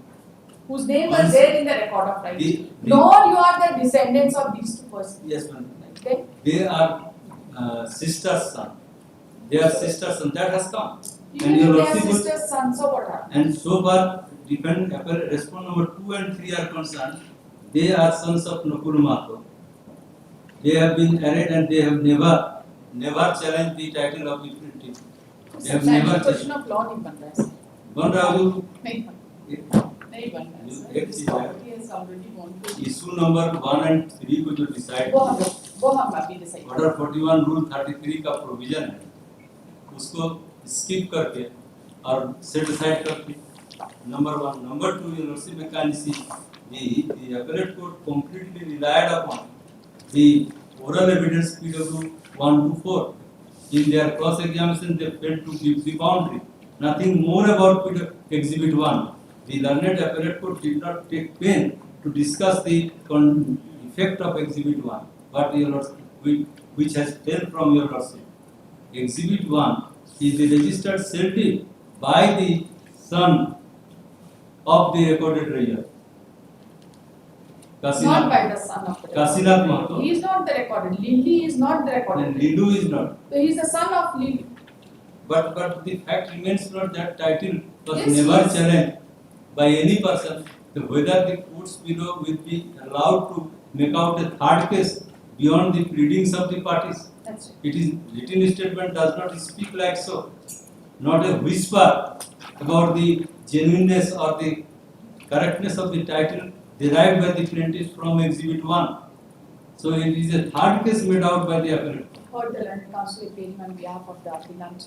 whose name was there in the record of right. Nor you are the descendants of these two persons. Yes, ma'am. Then They are sister's son. They are sister's son. That has come. even if they are sisters' sons, so what happened? And so far, response number 2 and 3 are concerned. They are sons of Nakul Mato. They have been arrayed and they have never challenged the title of the plaintiff. They have never question of law नहीं बन रहा है बन रहा है नहीं नहीं बन रहा है This property has already gone to issue number 1 and 3 को जो डिसाइड वो हम अभी डिसाइड ऑर्डर 41 रूल 33 का प्रोविजन है उसको स्किप करके और सेट असाइड करके नंबर 1 नंबर 2 यूनिवर्सिटी मैकेनिसी the appellate court completely relied upon the oral evidence PW 1 to 4 in their cross examination. They failed to give the boundary, nothing more about exhibit 1. The learned appellate court did not take pain to discuss the effect of exhibit 1, but your lordship, which has failed from your lordship. Exhibit 1 is the registered cell deed by the son of the recorded reader. Not by the son of the Kasinath Mahato. He is not the recorded. Lily is not the recorded. And Lindu is not. So he is the son of Lily. But the fact remains not that title was Yes, never yes. challenged by any person. Whether the courts below will be allowed to make out a third case beyond the pleadings of the parties. That's it. It is written statement does not speak like so. Not a whisper about the genuineness or the correctness of the title derived by the plaintiff from exhibit 1. So it is a third case made out by the appellant. Heard the learned counsel appearing on behalf of the appellant.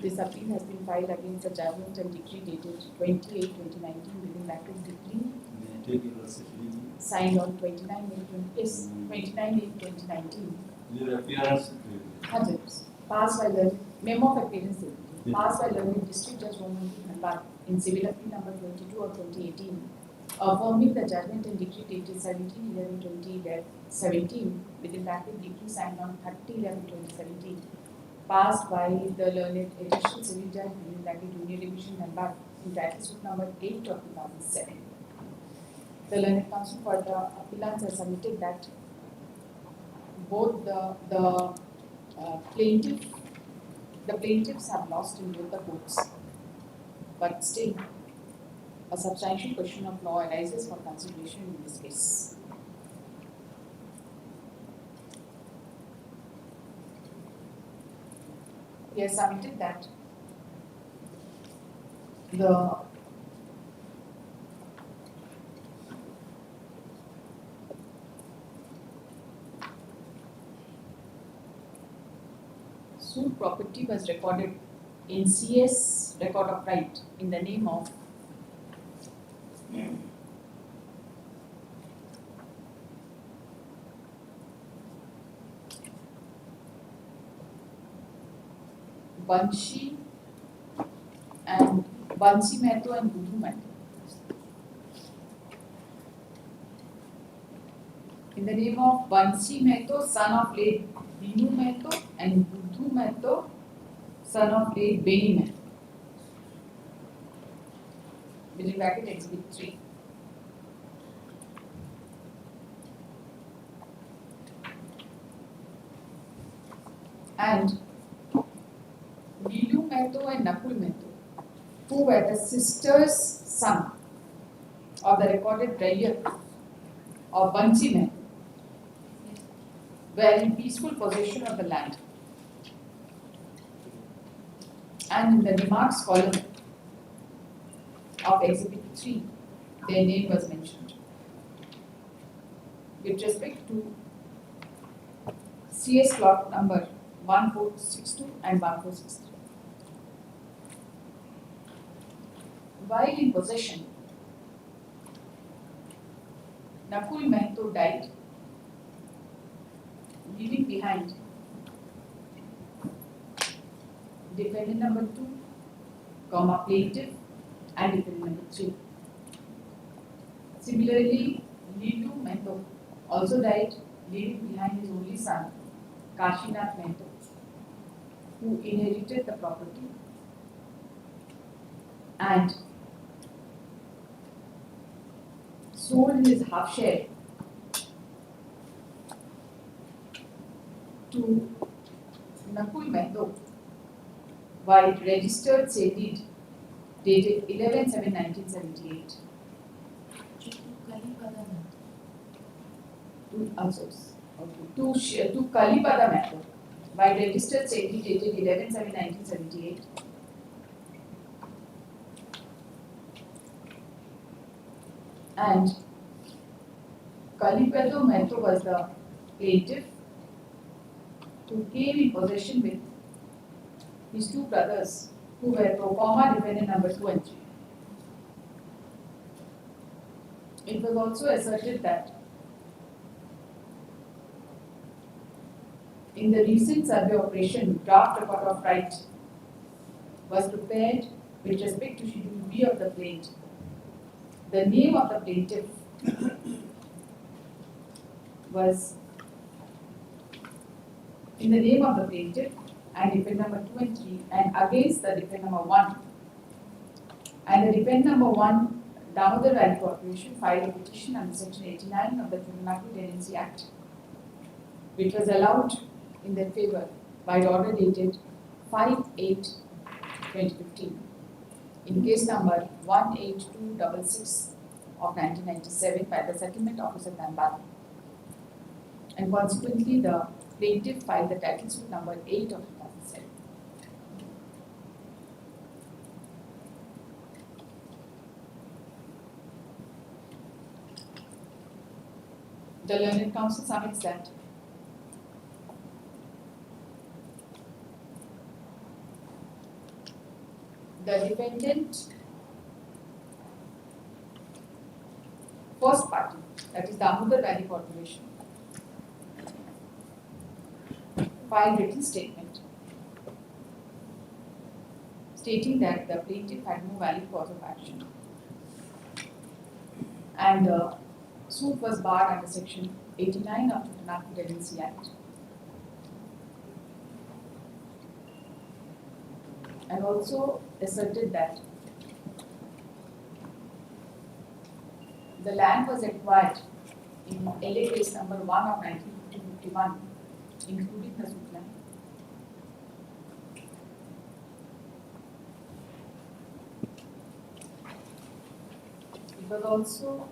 This appeal has been filed against the judgment and decree dated 28/2019 within brackets decree signed on 29/8/2019. Your appearance. Passed by the memo of appearance passed by learned district judge Roman Dhanbad in civil appeal number 22 of 2018. Affirming the judgment and decree dated 17/11/2017 within bracket decree signed on 30/11/2017 passed by the learned additional civil judge within bracket Junior Division Dhanbad in title suit number 8 of 2007. The learned counsel for the appellants has submitted that both the plaintiffs have lost in both the courts, but still a substantial question of law arises for consideration in this case. He has submitted that the suit property was recorded in CS record of right in the name of Bansi Mehto and Buddhu Mehto. In the name of Bansi Mehto, son of late Binu Mehto, and Buddhu Mehto, son of late Beni Mehto. Within bracket exhibit 3. And Binu Mehto and Nakul Mehto, who were the sisters' son of the recorded Rayya of Bansi Mehto, were in peaceful possession of the land. And in the remarks column of exhibit 3, their name was mentioned. With respect to CS plot number 1462 and 1463. While in possession, Nakul Mehto died, leaving behind defendant number 2 plaintiff, and defendant number 3. Similarly, Lilu Mehto also died, leaving behind his only son, Kashinath Mehto, who inherited the property and sold his half share to Nakul Mehto by registered sale deed dated 11/7/1978. To Kalipada Mehto by registered sale deed dated 11/7/1978. And Kalipada Mehto was the plaintiff who came in possession with his two brothers who were pro forma defendant number 2 and 3. It was also asserted that in the recent survey operation, draft record of right was prepared with respect to Schedule B of the plaint. The name of the plaintiff was in the name of the plaintiff and defendant number 2 and 3 and against the defendant number 1. And the defendant number 1, Damodar Valley Corporation, filed a petition under Section 89 of the Tamil Tenancy Act, which was allowed in their favor by the order dated 5/8/2015 in case number 18266 of 1997 by the settlement officer Dhanbad. And consequently, the plaintiff filed the title suit number 8 of 2007. The learned counsel submits that the defendant first party, that is Damodar Valley Corporation, filed written statement stating that the plaintiff had no valid cause of action and the suit was barred under Section 89 of the Tamil Tenancy Act. And also asserted that the land was acquired in LA case number 1 of 1951, including the suit land. It was also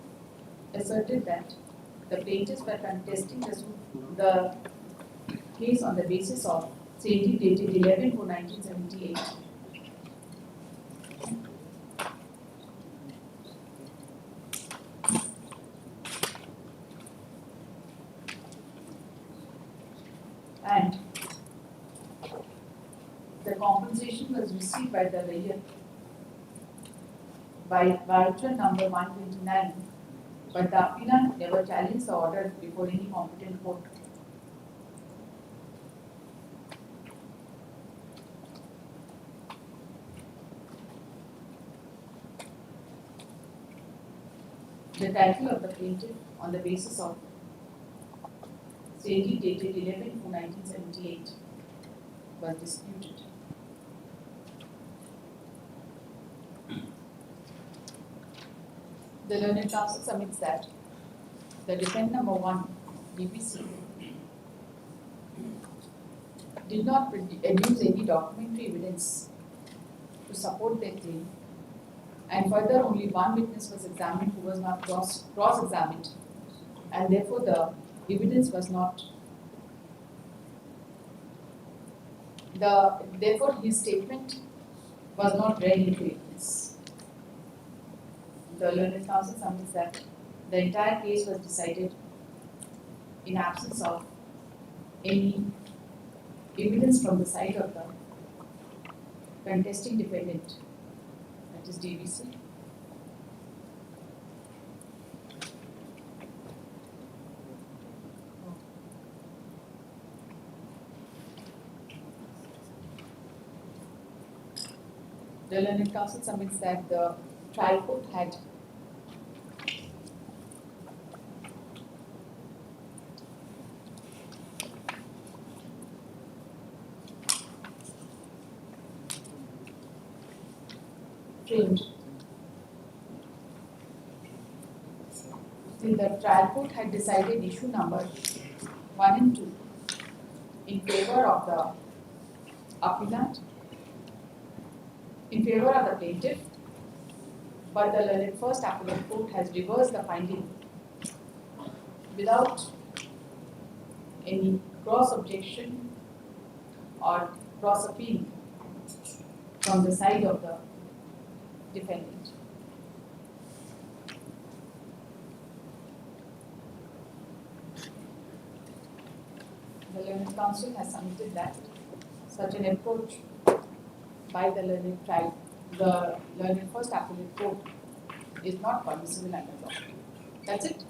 asserted that the plaintiffs were contesting the case on the basis of sale dated 11/4/1978. And the compensation was received by the lawyer by voucher number 129, but the appellant never challenged the order before any competent court. The title of the plaintiff on the basis of sale dated 11/4/1978 was disputed. The learned counsel submits that the defendant number 1, DPC, did not adduce any documentary evidence to support their claim, and further only one witness was examined who was not cross-examined, and therefore the evidence was not. Therefore his statement was not read into evidence. The learned counsel submits that the entire case was decided in absence of any evidence from the side of the contesting defendant, that is DBC. The learned counsel submits that the trial court had framed the trial court had decided issue number 1 and 2 in favor of the appellant, in favor of the plaintiff, but the learned first appellate court has reversed the finding without any cross objection or cross appeal from the side of the defendant. The learned counsel has submitted that such an approach by the learned first appellate court is not permissible under law. That's it.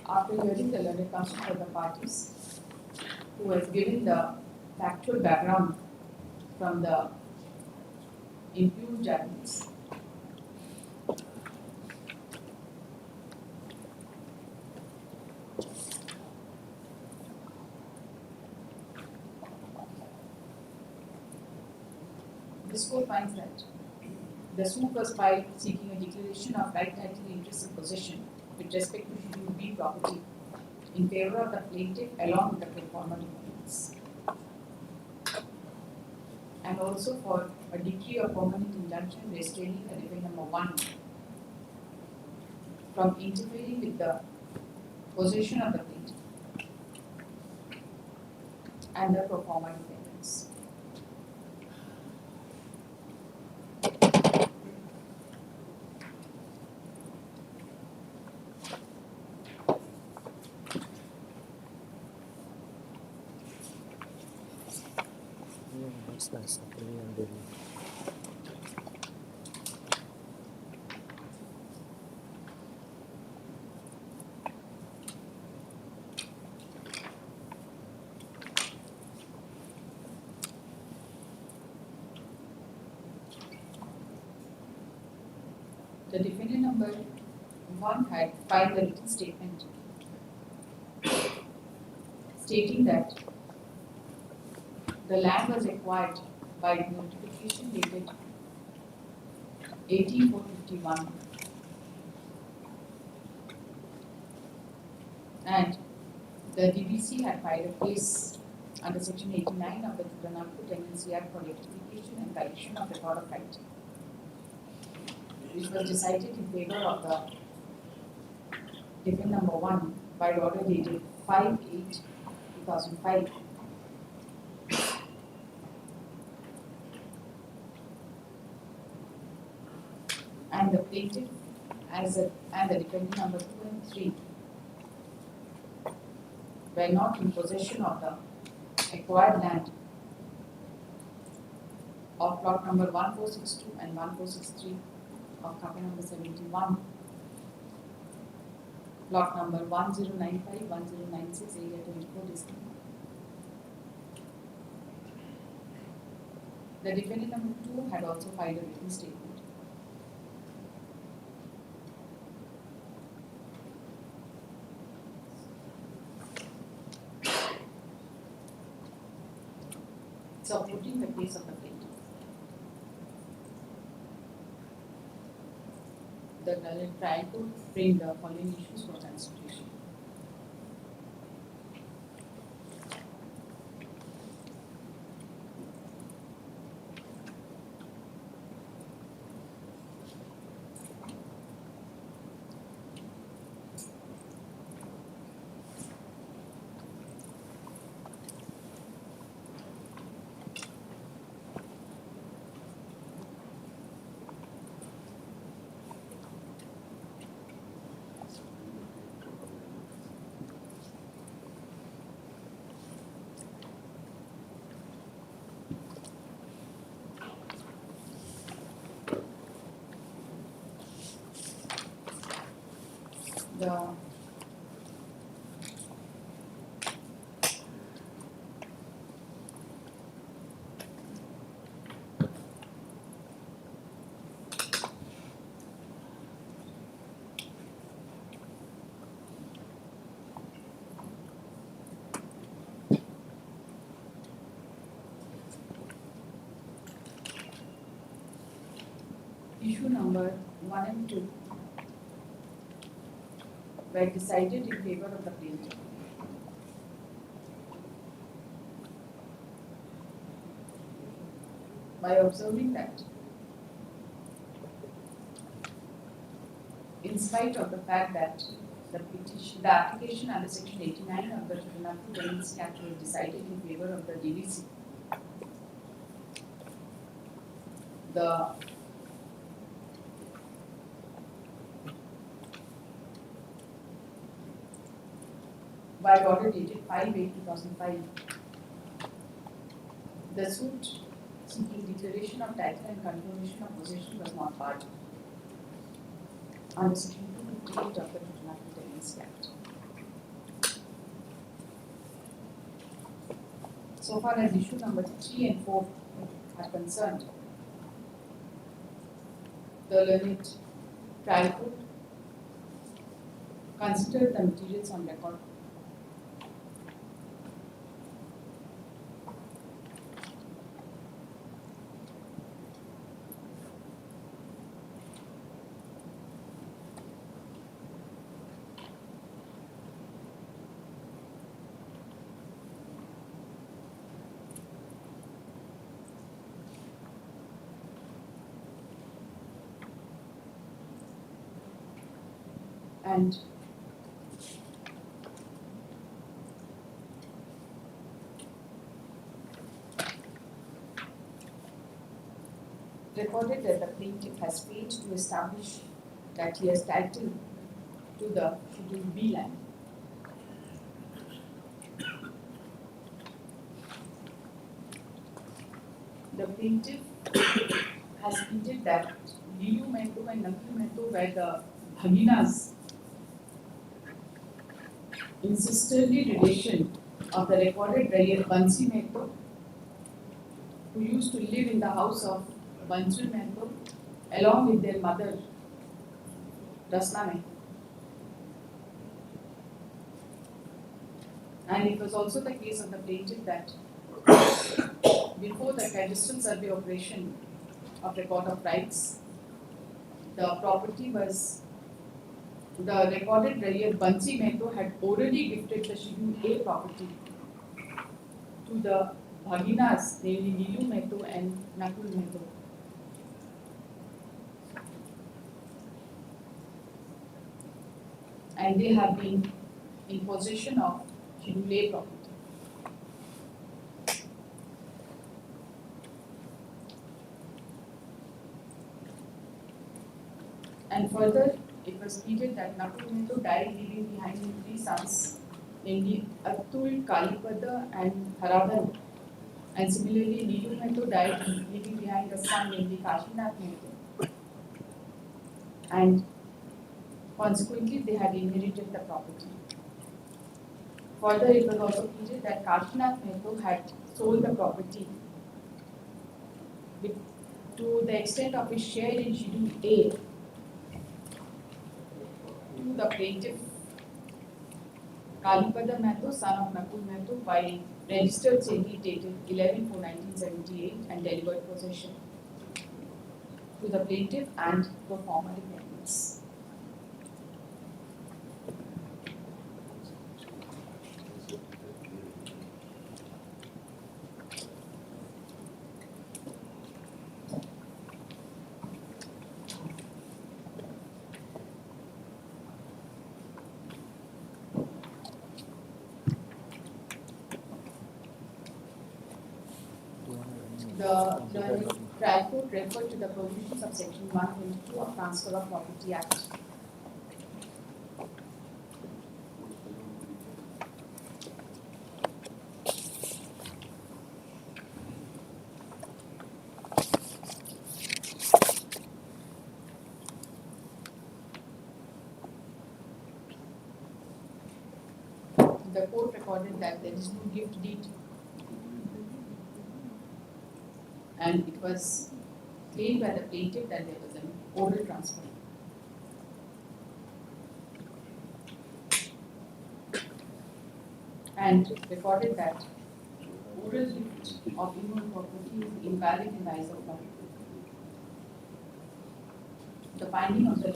After hearing the learned counsel for the parties, who has given the factual background from the impugned judgments, this court finds that the suit was filed seeking a declaration of right title interest in possession with respect to Schedule B property in favor of the plaintiff along with the performer defendants, and also for a decree of permanent injunction restraining the defendant number 1 from interfering with the possession of the plaintiff and the performer defendants. What's nice happening on Delhi? The defendant number 1 had filed a written statement stating that the land was acquired by notification dated 18/4/51 and the DBC had filed a case under section 89 of the Tribunal Tenancy Act for rectification and correction of the Code of Right, which was decided in favor of the defendant number 1 by order dated 5/8/2005. And the plaintiff and the defendant number 2 and 3 were not in possession of the acquired land of plot number 1462 and 1463 of copy number 71, plot number 1095, 1096, area 24 district. The defendant number 2 had also filed a written statement. Supporting the case of the plaintiff. The trial court framed the following issues for consideration. The issue number 1 and 2 were decided in favor of the plaintiff. By observing that, in spite of the fact that the application under section 89 of the Juvenile Penalty Act was decided in favor of the DVC, by order dated 5/8/2005, the suit seeking declaration of title and confirmation of possession was not barred under section 258 of the Juvenile Penalty Act. So far as issue number 3 and 4 are concerned, the learned trial court considered the materials on record and recorded that the plaintiff has failed to establish that he has title to the Schedule B land. The plaintiff has pleaded that Liu Mehto and Nakul Mehto were the Bhaginas in sisterly relation of the recorded Rayar Bansi Mehto, who used to live in the house of Bansul Mehto along with their mother Rasna Mehto. And it was also the case of the plaintiff that before the cadastral survey operation of record of rights, the property was, the recorded Rayar Bansi Mehto had orally gifted the Schedule A property to the Bhaginas, namely Liu Mehto and Nakul Mehto. And they have been in possession of Schedule A property. And further, it was pleaded that Nakul Mehto died leaving behind him 3 sons, namely Atul, Kalipada and Haravan. And similarly, Liu Mehto died leaving behind a son, namely Kashinath Mehto. And consequently, they had inherited the property. Further, it was also pleaded that Kashinath Mehto had sold the property to the extent of his share in Schedule A to the plaintiff Kalipada Mehto, son of Nakul Mehto, by registered sale deed dated 11/4/1978 and delivered possession to the plaintiff and pro forma defendants. The trial court referred to the provisions of section 122 of Transfer of Property Act. The court recorded that there is no gift deed, and it was claimed by the plaintiff that there was an oral transfer. And recorded that oral gift of human property is invalid in the eyes of law. The finding of the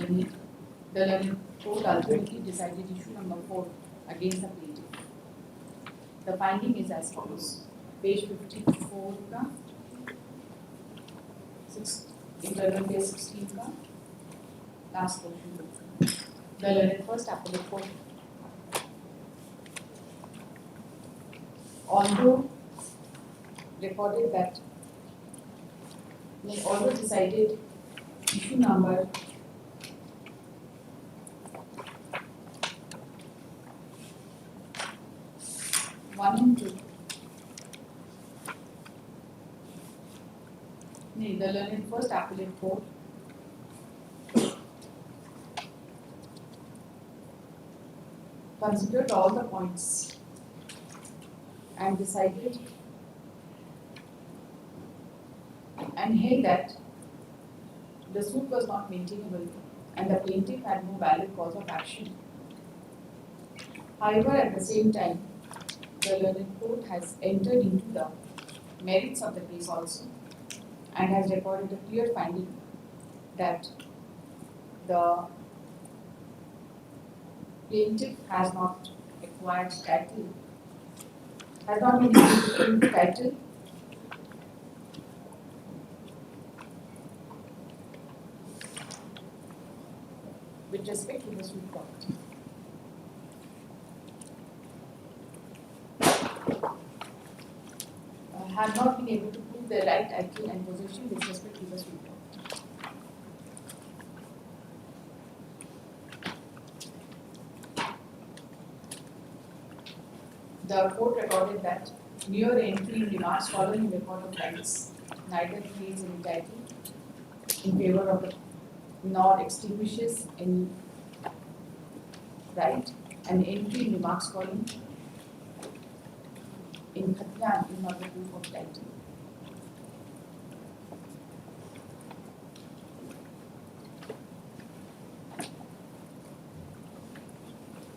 learned court ultimately decided issue number 4 against the plaintiff. The finding is as follows. Page 54 का 16 का last portion. The learned first appellate court, although decided issue number 1 and 2. The learned first appellate court considered all the points and decided and held that the suit was not maintainable and the plaintiff had no valid cause of action. However, at the same time, the learned court has entered into the merits of the case also and has recorded a clear finding that the plaintiff has not acquired title, has not been able to prove title with respect to the suit property. Have not been able to prove their right title and possession with respect to the suit property. The court recorded that mere entry in remarks following record of rights neither creates any title in favor of the nor extinguishes any right, and entry in remarks following in Khatyan is not a proof of title.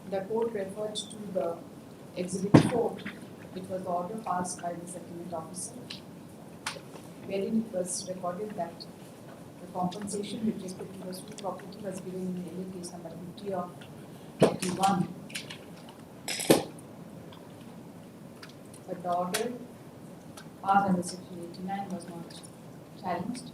The court referred to the Exhibit 4, which was the order passed by the settlement officer, wherein it was recorded that the compensation with respect to the suit property was given in LA case number 50 of 31. But the order passed under section 89 was not challenged.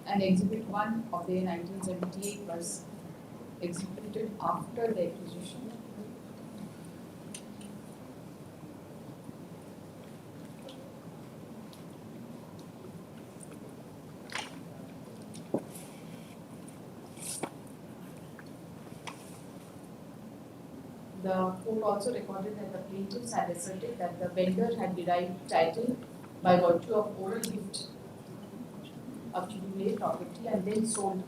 And Exhibit 1 of the 1978 was executed after the acquisition. The court also recorded that the plaintiffs had asserted that the vendor had derived title by virtue of oral gift of Chidule property and then sold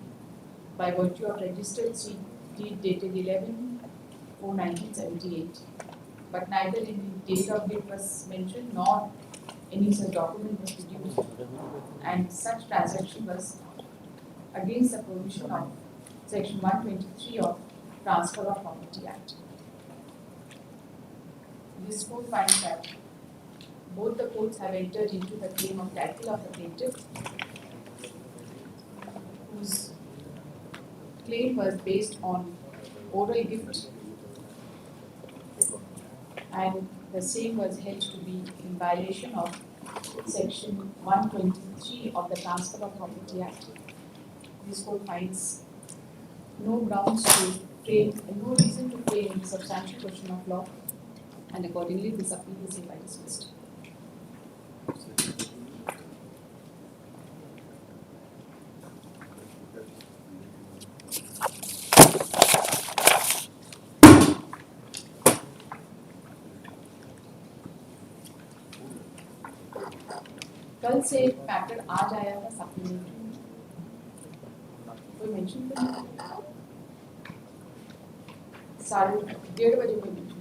by virtue of registered deed dated 11/4/1978. But neither any date of gift was mentioned nor any such document was produced, and such transaction was against the provision of section 123 of Transfer of Property Act. This court finds that both the courts have entered into the claim of title of the plaintiff, whose claim was based on oral gift, and the same was held to be in violation of section 123 of the Transfer of Property Act. This court finds no grounds to frame, no reason to frame the substantial question of law, and accordingly this appeal is hereby dismissed. कल से packet आज आया था supplementary, कोई mention तो नहीं, 1:30 बजे कोई मेंशन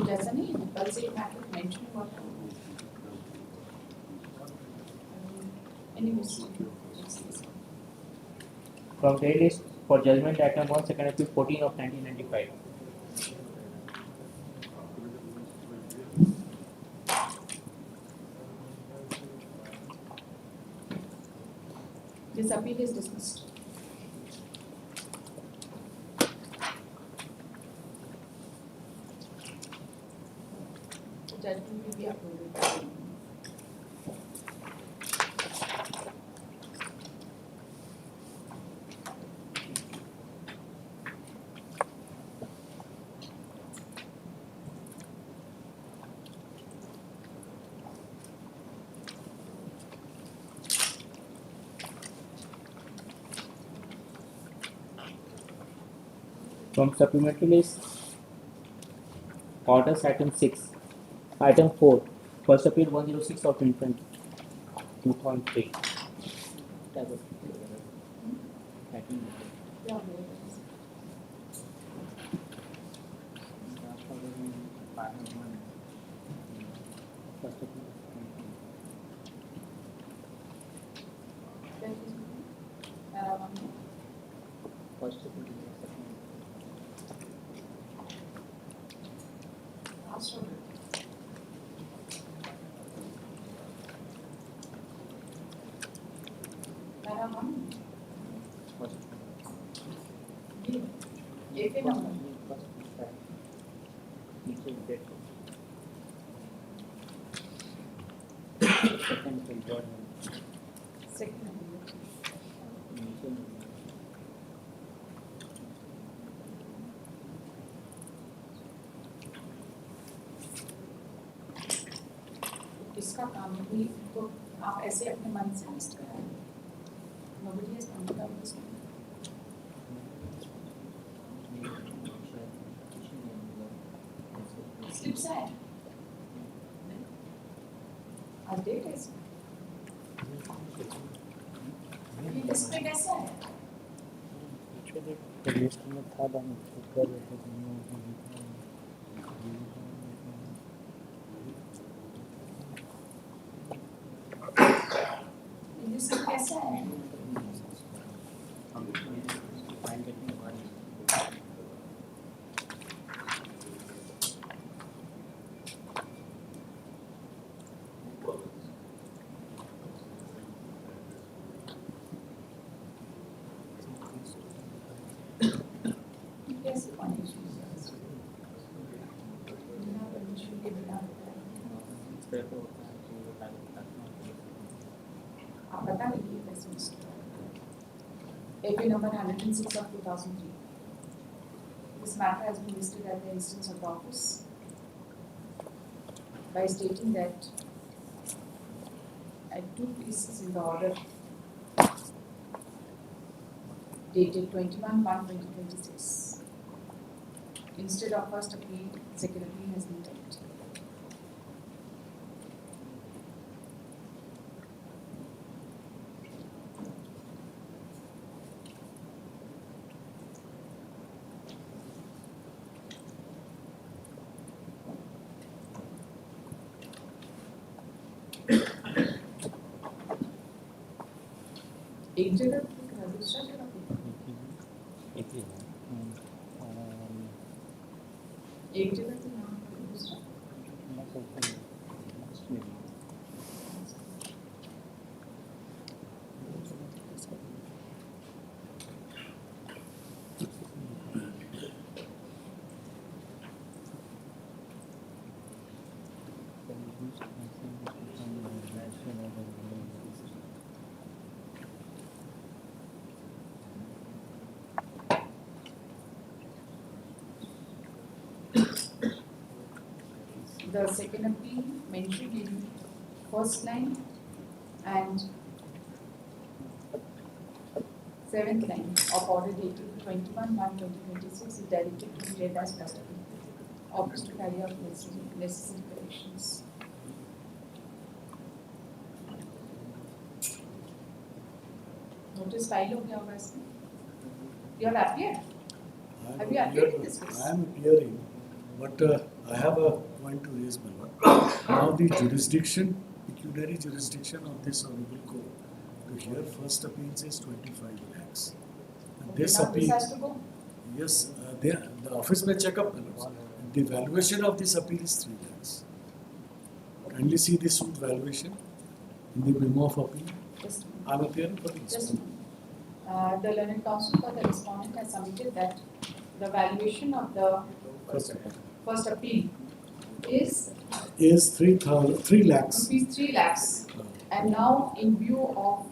जैसा नहीं है, कल से पैकेट मेंशन हुआ था। From daily for judgment item 1, second appeal 14 of 1995. This appeal is dismissed. Judgment will be uploaded. From supplementary list, orders item 6. Item 4, first appeal 106 of 2020. 2.3. Yeah, that is one more. Last order. Para one. AP number. Second appeal. इसका काम भी तो आप ऐसे अपने मन से list कराएं। Nobody has pointed out this one. Slips है। आज डेट है इसमें। ये लिस्ट में कैसे है? ये लिस्ट में कैसे है? कैसे connection है? बिना permission के बिना आप बता दीजिए कैसे list AP number 106 of 2003. This matter has been listed at the instance of the office by stating that at two places in the order dated 21/1/2026, instead of first appeal, second appeal has been taken. एक जगह पे दूसरा जगह पे एक जगह पे नाम पे दूसरा The second appeal mentioned in first line and seventh line of order dated 21/1/2026 is directed to be read as first appeal. Office to carry out necessary corrections. Notice file हो गया होगा इसमें. You have appeared? Have you appeared in this case? I am appearing, but I have a point to raise, my lord. Now the jurisdiction, pecuniary jurisdiction of this honorable court to hear first appeals is 25 lakhs. This Now this appeal, has to go. yes, the office may check up. The valuation of this appeal is 3 lakhs. Kindly see the suit valuation in the memo of appeal. Just, I am appearing for this. just the learned counsel for the respondent has submitted that the valuation of the first appeal is Is 3 lakhs. rupees 3 lakhs. And now in view of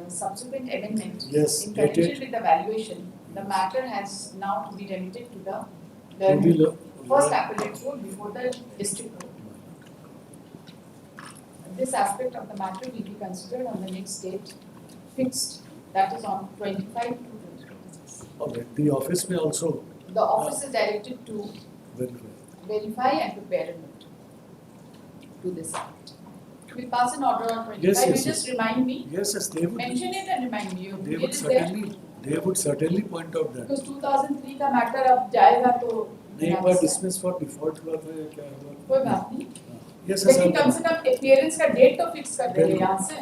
subsequent amendment Yes, in dated. connection with the valuation, the matter has now to be remitted to the To the first appellate court before the district court. This aspect of the matter will be considered on the next date fixed, that is on 25/2/2026. Alright, the office may also The office is directed to verify. verify and prepare a note to this effect. We pass an order on 25. Yes, yes, You just yes. remind me, Yes, yes, they would. mention it and remind me. They It would is there. certainly point out that. Because 2003 का matter अब जाएगा तो नहीं, एक बार dismiss for default हुआ था या क्या हुआ? कोई बात नहीं, Yes, yes, लेकिन कम से sir. कम अपीयरेंस का डेट तो फिक्स कर देंगे बिल्कुल। यहाँ से,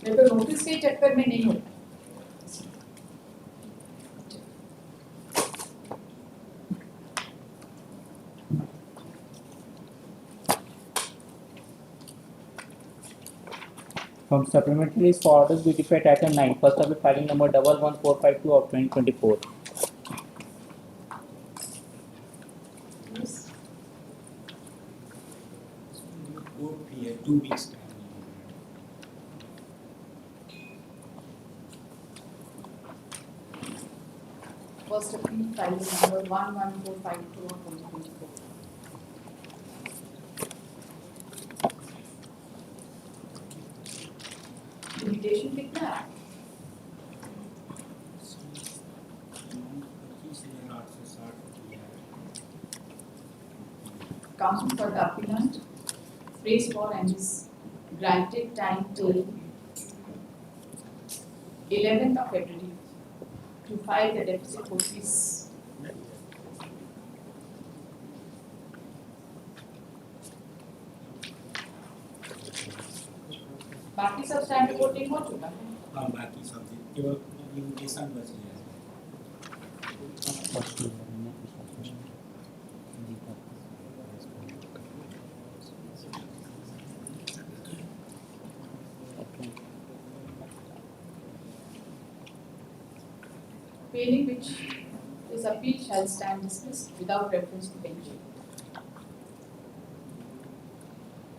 नहीं तो नोटिस के चक्कर में नहीं होगा। From supplementaries for orders we defect item 9, first of it filing number 11452 of 2024. Yes. Court fee है 2 weeks time. First appeal filing number 11452 of 2024. Limitation कितना है? 25,860 Counsel for the appellant, prays for and is granted time till 11th of February to file the deficit notice. बाकी सब standard voting हो चुका है। हाँ बाकी सब केवल लिमिटेशन बच गया है. Failing which, this appeal shall stand dismissed without reference to bench.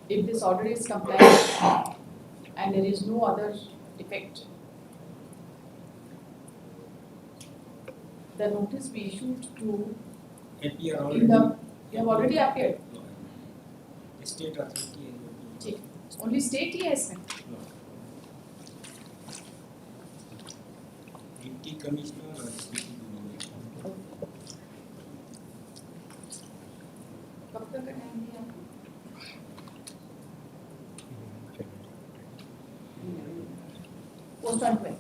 If this order is complied with and there is no other defect, the notice be issued to Appear in the, you have already appeared, State authority ठीक, only state ही है इसमें, deputy commissioner और deputy कब तक का time दिया आपको? Post on 20.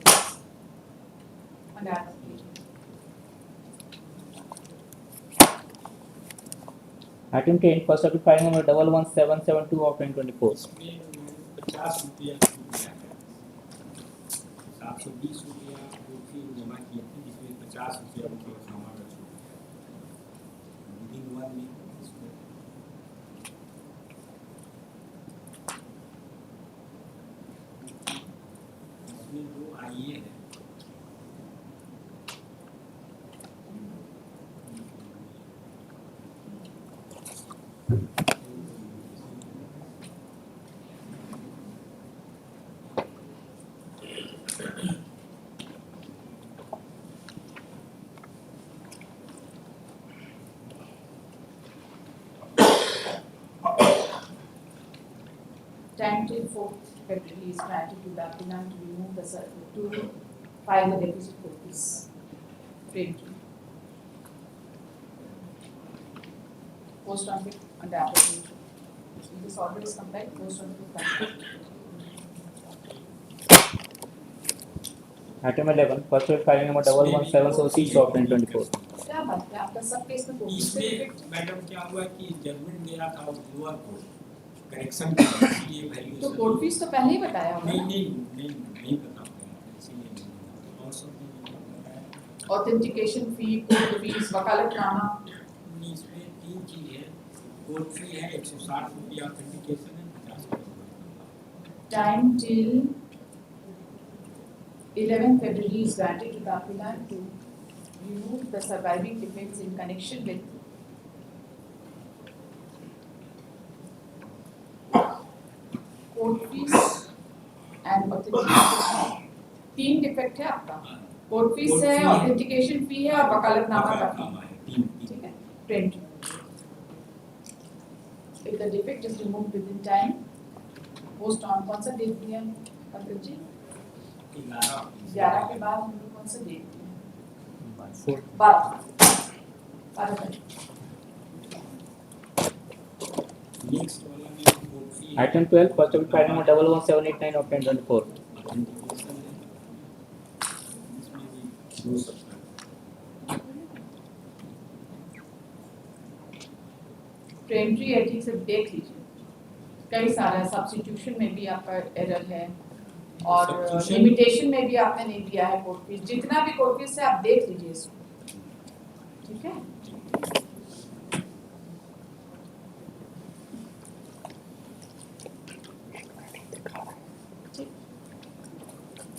On the application. Item 10, first of it filing number 11772 of 2024. इसमें 50 रुपया छूट गया है. 720 रुपया कोर्ट जमा किए थे जिसमें 50 रुपया मतलब सामान का छूट गया. विदिन 1 वीक इसमें दो आइए हैं. Time till 4th February is granted to the appellant to remove the to file the deficit notice. Print. Post on 5th on the application. If this order is complied, post on 5th. Item 11, first of it filing number 11706 of 2024. क्या बात है आपका सब case में कोई इसमें madam क्या हुआ कि जजमेंट मेरा था लोअर कोर्ट करेक्शन का इसलिए तो वैल्यूएशन कोर्ट फीस तो पहले ही बताया होगा नहीं ना? नहीं नहीं नहीं बता पाया इसीलिए और सब ऑथेंटिकेशन फी, कोर्ट फीस, वकालतनामा। इसमें 3 चीज है, कोर्ट फी है 160 रुपया, ऑथेंटिकेशन है 50 रुपया। Time till 11 February is granted to the applicant to remove the surviving defects in connection with court fees and authentication. 3 defect है आपका, कोर्ट फीस है, ऑथेंटिकेशन फी है और वकालतनामा का फी। ठीक है, print. If the defect is removed within time, post on कौन सा डेट दिया है पंकज जी? 11 के बाद हम लोग कौन सा डेट दिया? 12। नेक्स्ट वाला में court fee Item 12, first of file number 11789 of 1024. Authentication है, इसमें भी 2 सप्ताह। प्रेमट्री एथिक्स से देख लीजिए, कई सारा सब्स्टिट्यूशन में भी आपका एरर है और Substitution- लिमिटेशन में भी आपने नहीं दिया है कोर्ट फीस। जितना भी कोर्ट फीस है आप देख लीजिए इसको, ठीक है?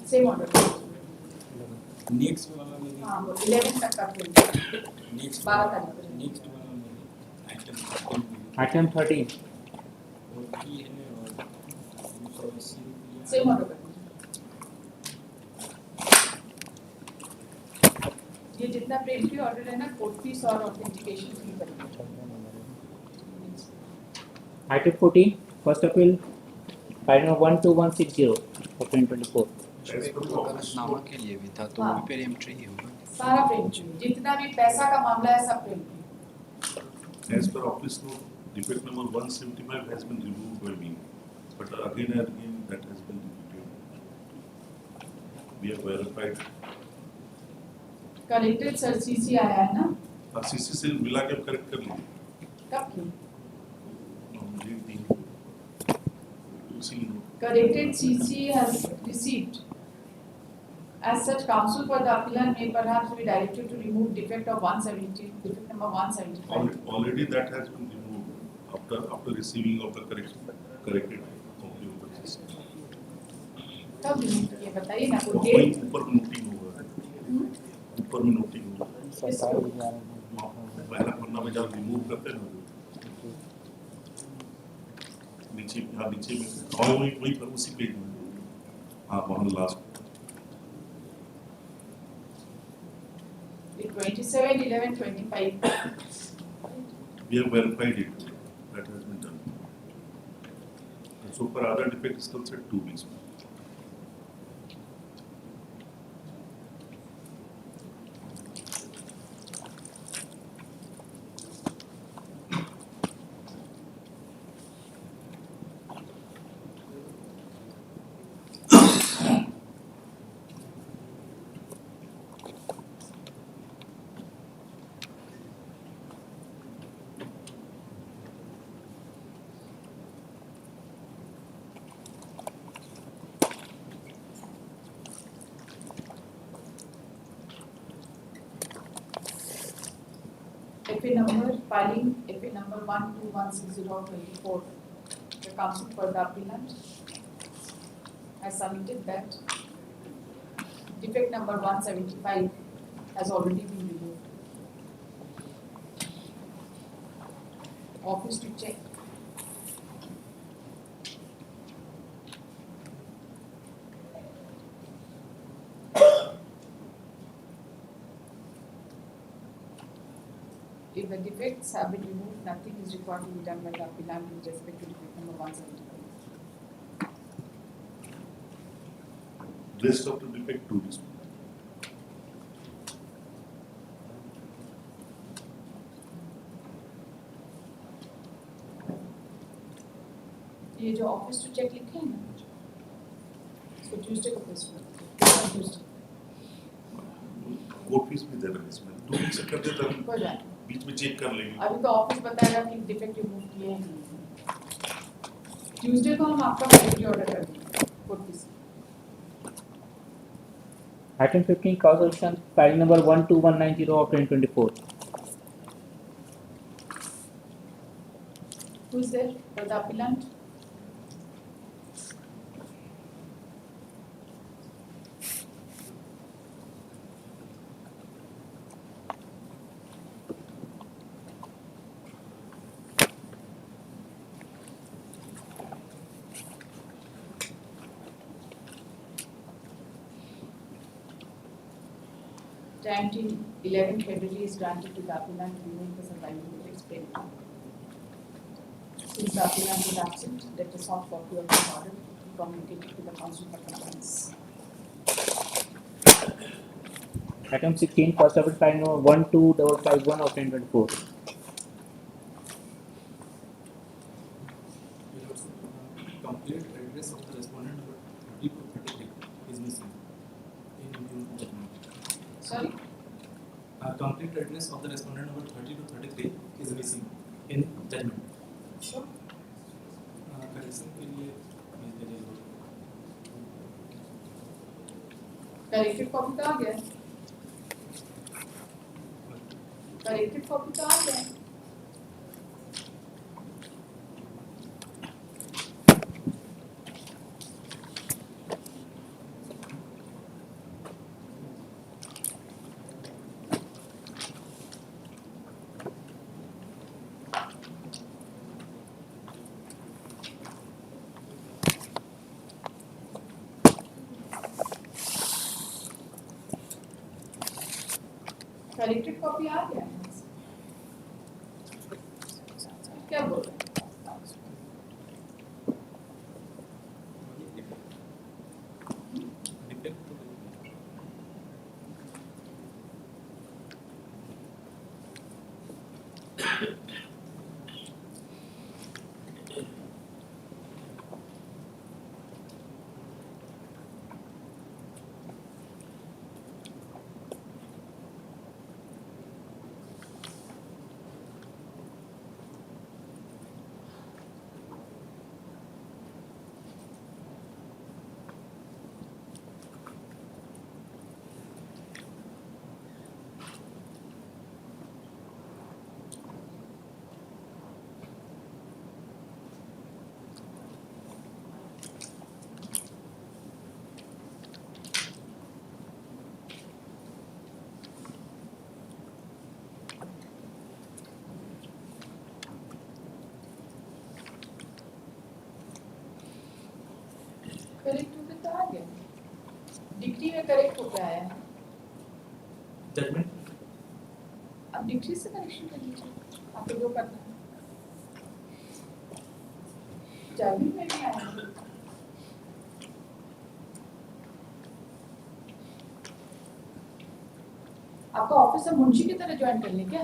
Same order. नेक्स्ट वाला में हाँ, वो 11 तक का प्रिंट, नेक्स्ट 12 तारीख को। नेक्स्ट वाला में आइटम Item 13, कोर्ट फी है और 280 रुपया। सेम ऑर्डर कर दीजिए। ये जितना प्रिंट ऑर्डर है ना, कोर्ट फीस और ऑथेंटिकेशन फी करेंगे। Item 14, first appeal, file number 12160 of 2024. वकालतनामा के लिए भी था तो हाँ। वो भी पेरीमेट्री ही होगा। सारा प्रिंट, जितना भी पैसा का मामला है सब print. As per office note, defect number 175 has been removed by me, but again and again that has been repeated. We have verified. Corrected sir CC आया है ना? CC से मिला के करेक्ट कर लीजिए। कब की? उसी note। Corrected CC has received. As such, counsel for the appellant may perhaps be directed to remove defect of 170, defect number 175. Already that has been removed after receiving of the corrected copy of the system. कब remove किए बताइए ना, कोई वही date? ऊपर noting होगा, ऊपर में नोटिंग होगा। पहला पन्ना में जब रिमूव करते हैं ना, नीचे हाँ नीचे में और वही पर उसी पेज में हाँ वहाँ last 27/11/25. we have verified it, that has been done. And so for other defect is concerned 2 weeks. FA number filing FA number 1216/24. The counsel for the appellant has submitted that defect number 175 has already been removed. Office to check. If the defects have been removed, nothing is required to be done by the appellant with respect to defect number 175. Rest of the defect 2 weeks. ये जो office to check लिखे हैं ना, इसको Tuesday को press करो। Tuesday court fees भी दे रहे हैं इसमें 2 वीक से कर देता हूँ, हो जाए। बीच में चेक कर लेंगे। अभी तो ऑफिस बताएगा कि डिफेक्ट रिमूव किए हैं। ट्यूसडे को हम आपका पेमेंट ऑर्डर कर देंगे court fees. Item 15, cause of action, file number 12190 of 2024. Who is there for the appellant? Time till 11 February is granted to the appellant to make the survival of explained. Since the appellant is absent, let the soft copy of the order be communicated to the council for compliance. Item 16, first of file number 12551 of 2024. Complete address of the respondent number 30 to 33 is missing in judgment. Sorry? Complete address of the respondent number 30 to 33 is missing in judgment. Sure. Correction के लिए भेज दीजिए। Corrected copy तो आ गया है। Corrected copy तो आ गया है। करेक्टेड कॉपी आ गया है। क्या बोल रहे हैं? करेक्ट होके तो आ गया। डिग्री में करेक्ट होके आया है। जजमेंट अब डिग्री से करेक्शन कर लीजिए। आपको जो करना है। जर्नल में भी आया है। आपका ऑफिस अब मुंशी की तरह ज्वाइन कर ले क्या?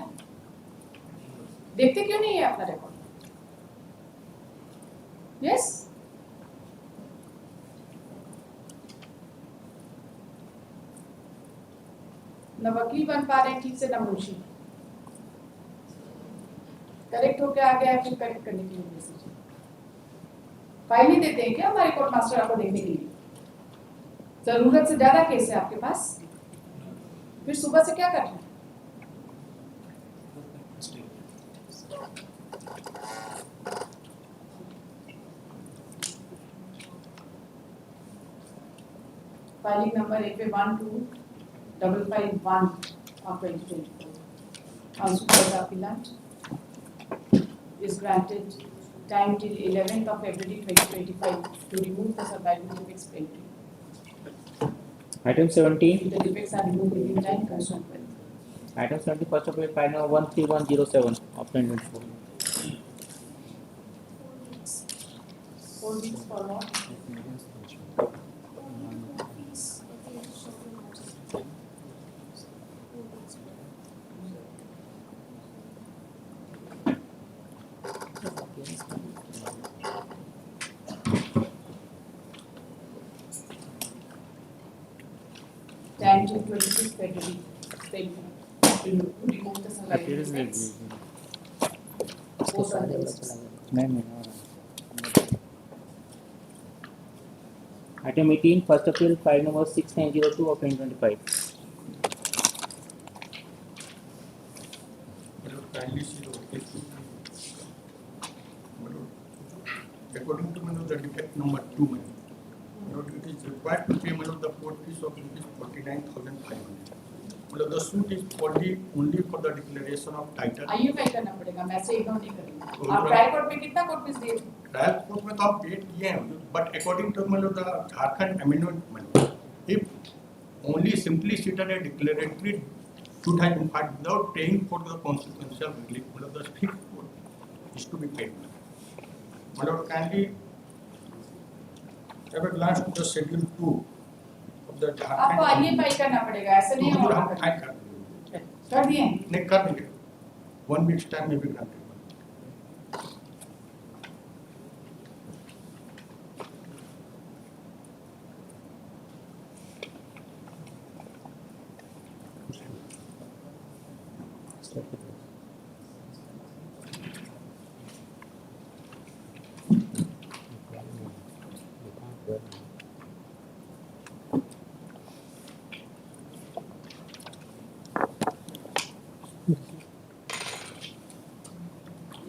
देखते क्यों नहीं है अपना रिकॉर्ड? यस? न वकील बन पा रहे हैं ठीक से, न मुंशी। करेक्ट होके आ गया है, फिर करेक्ट करने के लिए मैसेज। फाइल नहीं देते हैं क्या हमारे कोर्ट मास्टर आपको देखने के लिए? जरूरत से ज्यादा केस है आपके पास, फिर सुबह से क्या कर रहे हैं? Filing number FA12551 of 2024. Counsel for the appellant is granted time till 11th of February 2025 to remove the surviving defects pending. Item 17, If the defects are removed within time, consult with. item 17, first of file number 13107 of 2024. 4 weeks for what? Time till 26th February. Remove the surviving defects. Post on the list. नहीं Item 18, first appeal, file number 6902 of 2025. Kindly see the according to the defect number 2, it is required to pay the court fees of rupees 49,500. The suit is only for the declaration of title. आइए file करना पड़ेगा, मैं से ignore नहीं करूँगी। आप trial court में कितना कोर्ट फीस दिए? ट्रायल कोर्ट में तो आप पेड किए हैं, but according to the Jharkhand amendment, if only simply stated a declaratory should have been filed without paying for the consequential relief, the fixed court is to be paid. Kindly have a glance to the schedule 2 of the Jharkhand. आपको आइए file करना पड़ेगा, ऐसे नहीं होगा। हम file कर दिए? नहीं कर देंगे, 1 week's time में भी granted.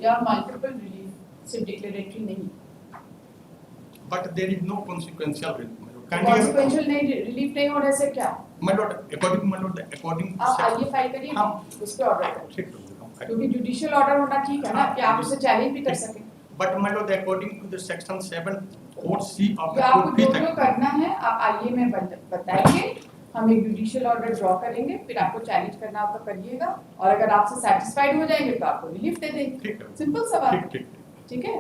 या मल्टीपल रिलीफ, सिर्फ डिक्लेरेटरी नहीं। But there is no consequential relief. Consequential नहीं, रिलीफ नहीं होने से क्या? according आप आइए फाइल करिए, उस पे ऑर्डर करें, ठीक है, क्योंकि जुडिशियल ऑर्डर होना ठीक है ना कि आप उसे चैलेंज भी कर सकें। but according to the section 7 4C of तो the आपको Code जो Fee जो Act, करना है आप आइए में बताएंगे, हम एक जुडिशियल ऑर्डर ड्रॉ करेंगे, फिर आपको चैलेंज करना आपका करिएगा, और अगर आपसे सेटिस्फाइड हो जाएंगे तो आपको रिलीफ दे देंगे। ठीक है, सिंपल सवाल, ठीक ठीक है।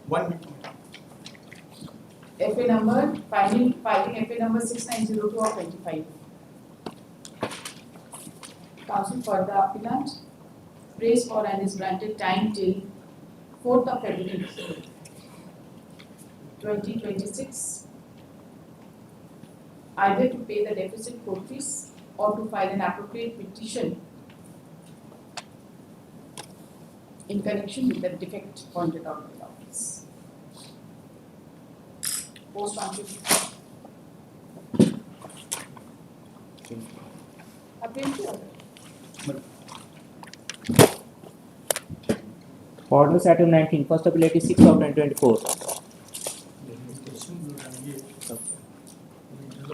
1 week. FA number, filing FA number 6902 of 25. Counsel for the appellant, prays for and is granted time till 4th of February 2026, either to pay the deficit court fees or to file an appropriate petition in connection with the defect pointed out in the office. Post on Orders item 19, first appeal 86 of 2024.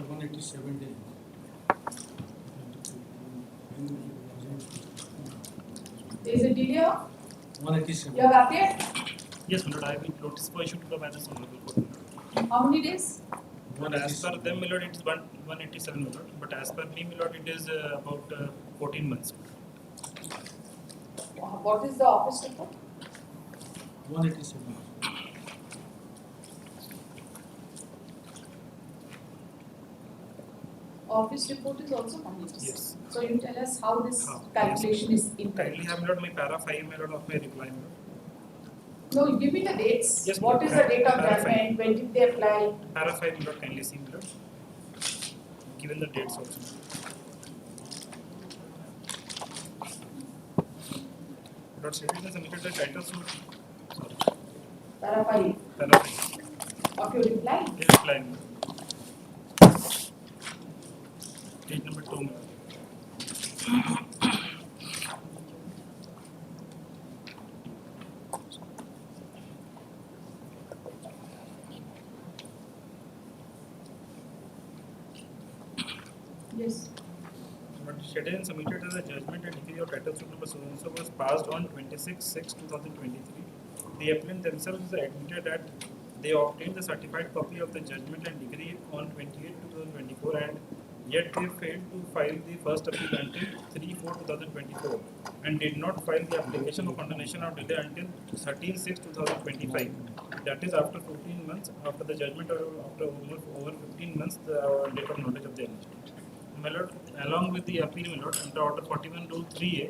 187 days. There is a delay of 187. you have appeared? Yes, my lord, I have been notice for issue to the matters honorable court. How many days? But as per them, my lord, it is 187, my lord. But as per me, my lord, it is about 14 months. What is the office report? 187. Office report is also 187. Yes. So you tell us how this How? calculation is Kindly incorrect. have, my lord, my para 5, my lord, of my reply, my lord. No, give me the dates. Yes, What ma'am. is the date of Para judgment? When did they apply? Para 5, my lord, kindly see, my lord. Given the dates also. My lord, citizen submitted the title suit. Sorry. Para 5 Para 5. of your reply. They reply, my lord. Date number 2, my lord. Yes. But citizen submitted as a judgment and decree of title suit number so and so was passed on 26/6/2023. The appellant themselves admitted that they obtained the certified copy of the judgment and decree on 28/2024, and yet they failed to file the first appeal until 3/4/2024 and did not file the application of condonation or delay until 13/6/2025. That is after 14 months after the judgment, or after over 15 months the date of knowledge of the alleged. My lord, along with the appeal, my lord, under order 41 rule 3A,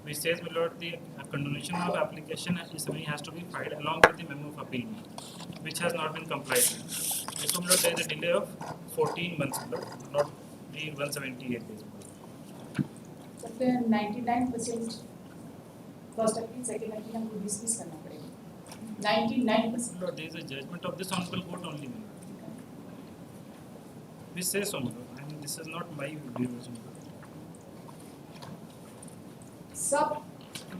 which says, my lord, the condonation of application has to be filed along with the memo of appeal, which has not been complied with. Therefore, my lord, there is a delay of 14 months, my lord, not the 178 days. But then 99% first appeal, second appeal हमको dismiss करना पड़ेगा. 99%. My lord, there is a judgment of this honorable court only, my lord. We say so, Milord. I mean, this is not my view. सब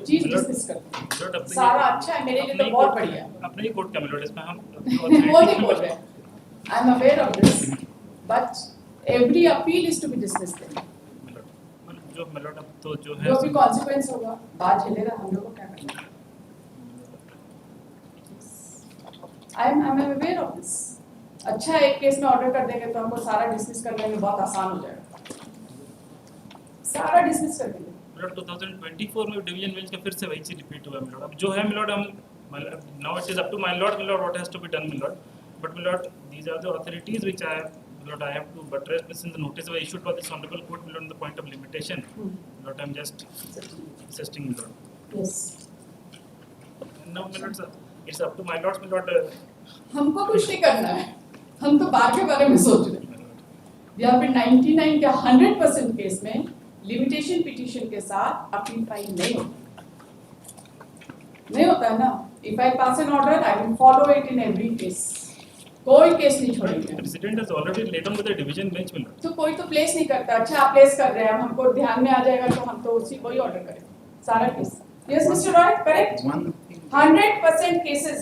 चीज Milord, discuss करते हैं। Milord, अपने सारा अच्छा है, मेरे लिए तो बहुत बढ़िया है। अपने ही कोर्ट का मिलोड इसमें हम वो नहीं बोल रहे हैं। I am aware of this, but every appeal is to be dismissed. जो मिलोड अब तो जो है जो भी consequence होगा, बात झेलेगा, हम लोगों को क्या करना है? I am aware of this. अच्छा एक केस में ऑर्डर कर देंगे तो हमको सारा डिसमिस करने में बहुत आसान हो जाएगा। सारा डिसमिस कर देंगे। मिलोड 2024 में डिवीजन बेंच का फिर से वही चीज रिपीट हुआ मिलोड। अब जो है मिलोड हम now it is up to my lord what has to be done milord, but milord these are the authorities which I have to buttress this in the notice were issued by this honorable court milord on the point of limitation. Milord, I am just insisting milord. Yes. And now milord sir, it's up to my lords milord. हमको कुछ नहीं करना है, हम तो बार के बारे में सोच रहे हैं। यहाँ पे 99 के 100% केस में लिमिटेशन पिटीशन के साथ अपील फाइल नहीं होता है ना। If I pass an order, I will follow it in every case. कोई केस नहीं छोड़ेंगे। President has already laid on with the division bench milord. तो कोई तो प्लेस नहीं करता। अच्छा आप प्लेस कर रहे हैं, हमको ध्यान में आ जाएगा तो हम तो उसी को ही ऑर्डर करेंगे सारा case. Yes, Mr. Roy, correct? 100% cases.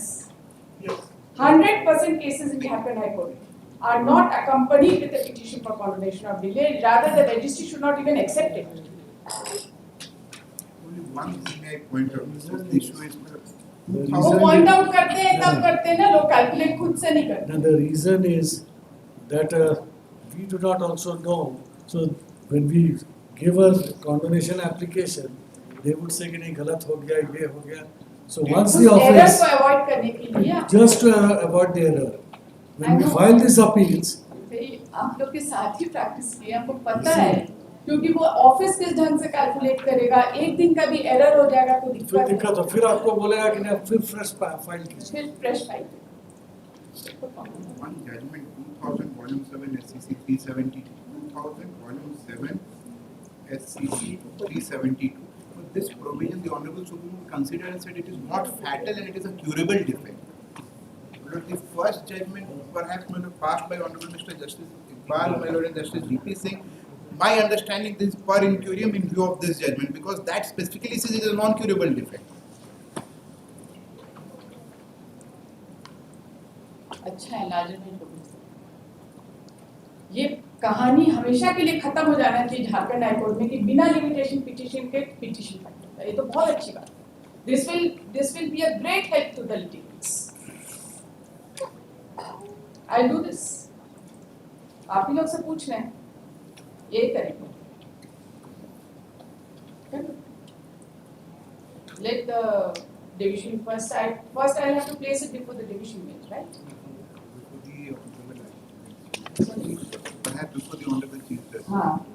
100% cases in Jharkhand High Court are not accompanied with a petition for condonation of delay. Rather, the registry should not even accept it. Only one thing I point out is the issue is वो point out करते हैं तब करते हैं ना, लोग calculate खुद से नहीं करते। And the reason is that we do not also know. So when we give a condonation application, they would say कि नहीं गलत हो गया, ये हो गया. So once the error office, को avoid करने के लिए just to avoid the error, when we file these appeals, आप लोग के साथ ही प्रैक्टिस किए, आपको पता है क्योंकि वो ऑफिस किस ढंग से कैलकुलेट करेगा, एक दिन का भी एरर हो जाएगा तो फिर दिक्कत हो, फिर आपको बोलेगा कि नहीं फिर फ्रेश फाइल कीजिए। फिर fresh file. one judgment 2000 volume 7 SCC 372, 2000 volume 7 SCC 372. For this provision, the Honorable Supreme Court considered and said it is not fatal and it is a curable defect. But the first judgment perhaps passed by Honorable Mr. Justice Iqbal, my Lord, and Justice DP Singh. My understanding this per incurium in view of this judgment because that specifically says it is a non-curable defect. अच्छा है लाजमी। ये कहानी हमेशा के लिए खत्म हो जाना चाहिए झारखंड हाई कोर्ट में कि बिना लिमिटेशन पिटीशन के पिटीशन फाइल होता है। ये तो बहुत अच्छी बात है। This will be a great help to the litigants. I'll do this. आप ही लोग से पूछ रहे हैं, यही करेंगे। Let the division first. I'll have to place it before the division bench, right? Perhaps before the Honorable Chief Justice.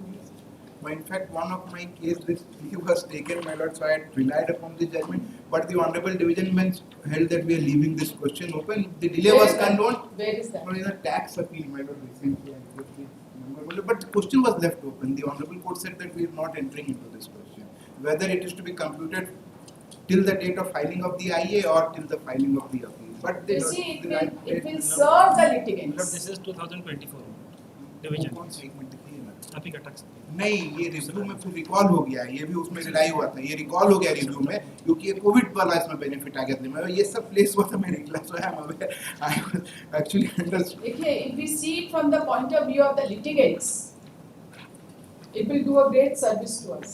But in fact, one of my case, this plea was taken, my lord, so I had relied upon the judgment. But the Honorable Division Bench held that we are leaving this question open. The delay was condoned. Where is that? In a tax appeal, my lord, recently. But the question was left open. The Honorable Court said that we are not entering into this question. Whether it is to be computed till the date of filing of the IA or till the filing of the appeal. But You see, it will serve the litigants. This is 2024 division. आप ही का tax नहीं, ये review में फिर recall हो गया है, ये भी उसमें रिलाई हुआ था, ये रिकॉल हो गया रिव्यू में क्योंकि ये कोविड वाला इसमें बेनिफिट आ गया था। मैं ये सब प्लेस हुआ था मेरे क्लास में, आई वाज एक्चुअली अंडरस्टूड। देखिए, if we see it from the point of view of the litigants, it will do a great service to us.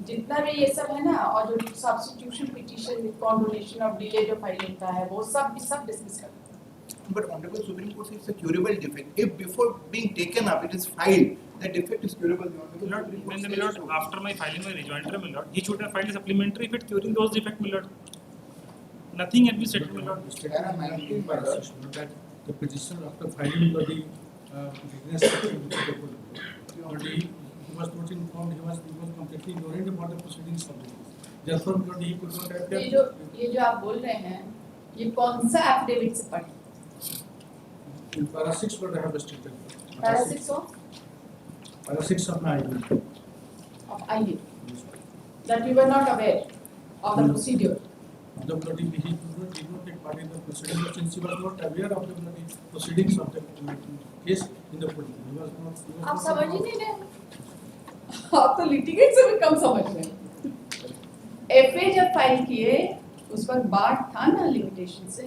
जितना भी ये सब है ना, और जो सब्स्टिट्यूशन पिटीशन कॉन्डोनेशन ऑफ डिले जो फाइल होता है वो सब डिस्कस करते हैं। But Honorable Supreme Court says it's a curable defect. If before being taken up it is filed, the defect is curable. When the milord, after my filing my rejoinder, milord, he should have filed a supplementary if it curing those defects, milord. Nothing had been said, milord. That the petitioner after filing the business he was not informed, he was completely ignorant about the proceedings of the case. Therefore, he could not have kept. ये जो आप बोल रहे हैं, ये कौन सा affidavit से पढ़े? In para 6 what I have stated. Para 6 of? Para 6 of my ID. Of ID. That we were not aware of the procedure. the bloody he did not take part in the proceeding since he was not aware of the bloody proceedings of the case in the police. He was not. आप समझ ही नहीं रहे, आप तो litigate से भी कम समझ रहे हैं। एफए जब फाइल किए उस वक्त बात था ना लिमिटेशन से,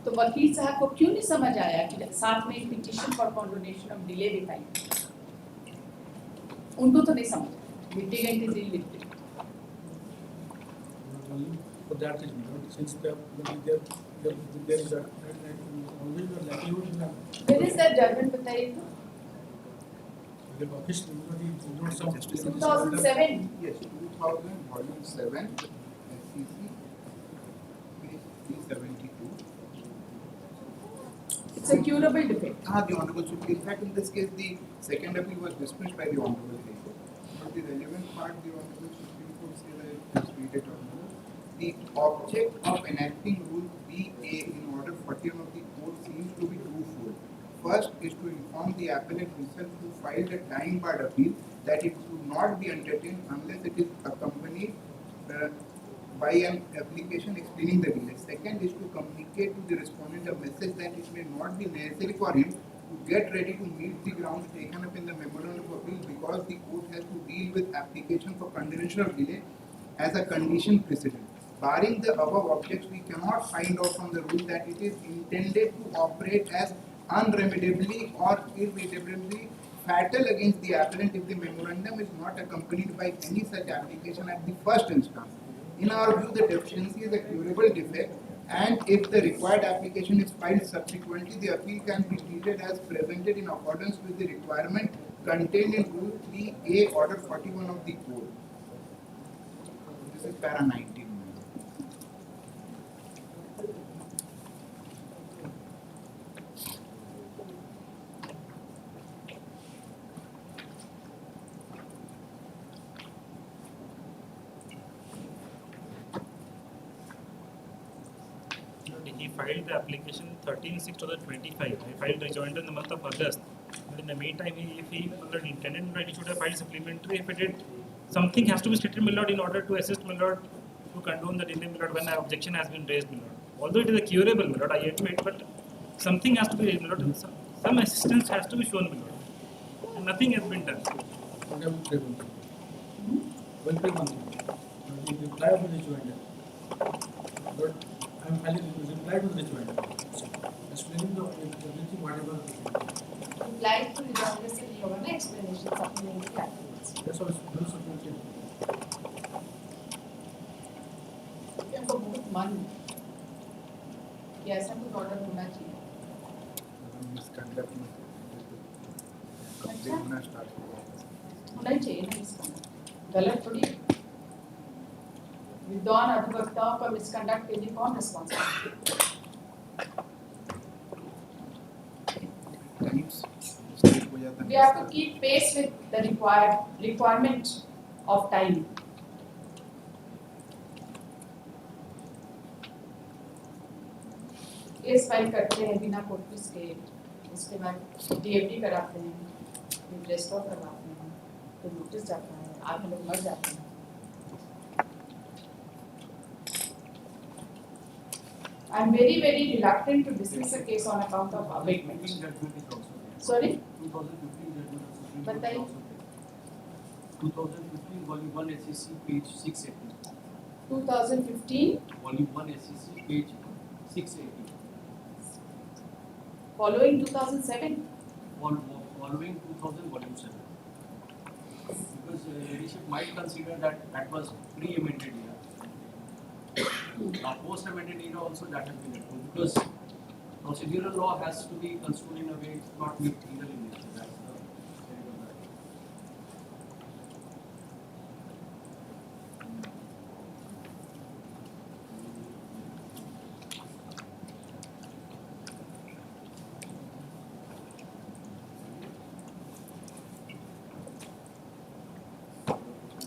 तो वकील साहब को क्यों नहीं समझ आया कि साथ में एक petition for condonation of delay भी फाइल, उनको तो नहीं समझ आया। Litigant is illiterate. For that is not since there is a always a likelihood. When is that judgment बताइए तो? The office did not some 2007. Yes, 2000, volume 7, SCC, page 372. It's a curable defect. The Honorable Supreme. In fact, in this case, the second appeal was dismissed by the Honorable High Court. But the relevant part, the Honorable Supreme Court says that it is treated on the object of enacting Rule BA in Order 41 of the Code seems to be twofold. First is to inform the appellant himself who filed a time-barred appeal that it should not be entertained unless it is accompanied by an application explaining the delay. Second is to communicate to the respondent a message that it may not be necessary for him to get ready to meet the grounds taken up in the memorandum of appeal because the court has to deal with application for continuation of delay as a condition precedent. Barring the above objects, we cannot find out from the rule that it is intended to operate as unremediably or irretrievably fatal against the appellant if the memorandum is not accompanied by any such application at the first instance. In our view, the deficiency is a curable defect, and if the required application is filed subsequently, the appeal can be treated as presented in accordance with the requirement contained in Rule 3A, Order 41 of the Code. This is para 19. He filed the application 13/6/2025. He filed rejoinder in the month of August. But in the meantime, if he already intended, he should have filed supplementary. If it did, something has to be stated, my lord, in order to assist my lord to condone the delay, my lord, when an objection has been raised, my lord. Although it is a curable, my lord, I admit, but something has to be raised, my lord. Some assistance has to be shown, my lord. And nothing has been done. Reply of the rejoinder. But I am filing the reply to the rejoinder. Explaining the everything whatever. Reply to rejoinder से नहीं होगा ना, explanation supplementary documents. That's all. No supplementary. इनको बहुत मन कि ऐसा कुछ ऑर्डर होना चाहिए। Misconduct में अच्छा? होना start हुआ। होना ही चाहिए ना इसका, गलत थोड़ी। विद्वान अधिवक्ताओं का मिसकंडक्ट के लिए कौन responsible? We have to keep pace with the requirement of time. Case file करते हैं बिना कोर्ट फीस के, उसके बाद डीएफडी कराते हैं, फिर रेस्टोर करवाते हैं, फिर नोटिस जाता है, आधे लोग मर जाते हैं। I am very reluctant to dismiss a case on account of abatement. Sorry? 2015 judgment. बताइए। 2015 volume 1 SEC page 680. 2015 Volume 1 SEC page 680. following 2007. Following 2000 volume 7. Because leadership might consider that was pre-amended era. Now post-amended era also that has been approved because procedural law has to be construed in a way it's not with legal in nature. That's the theory of that.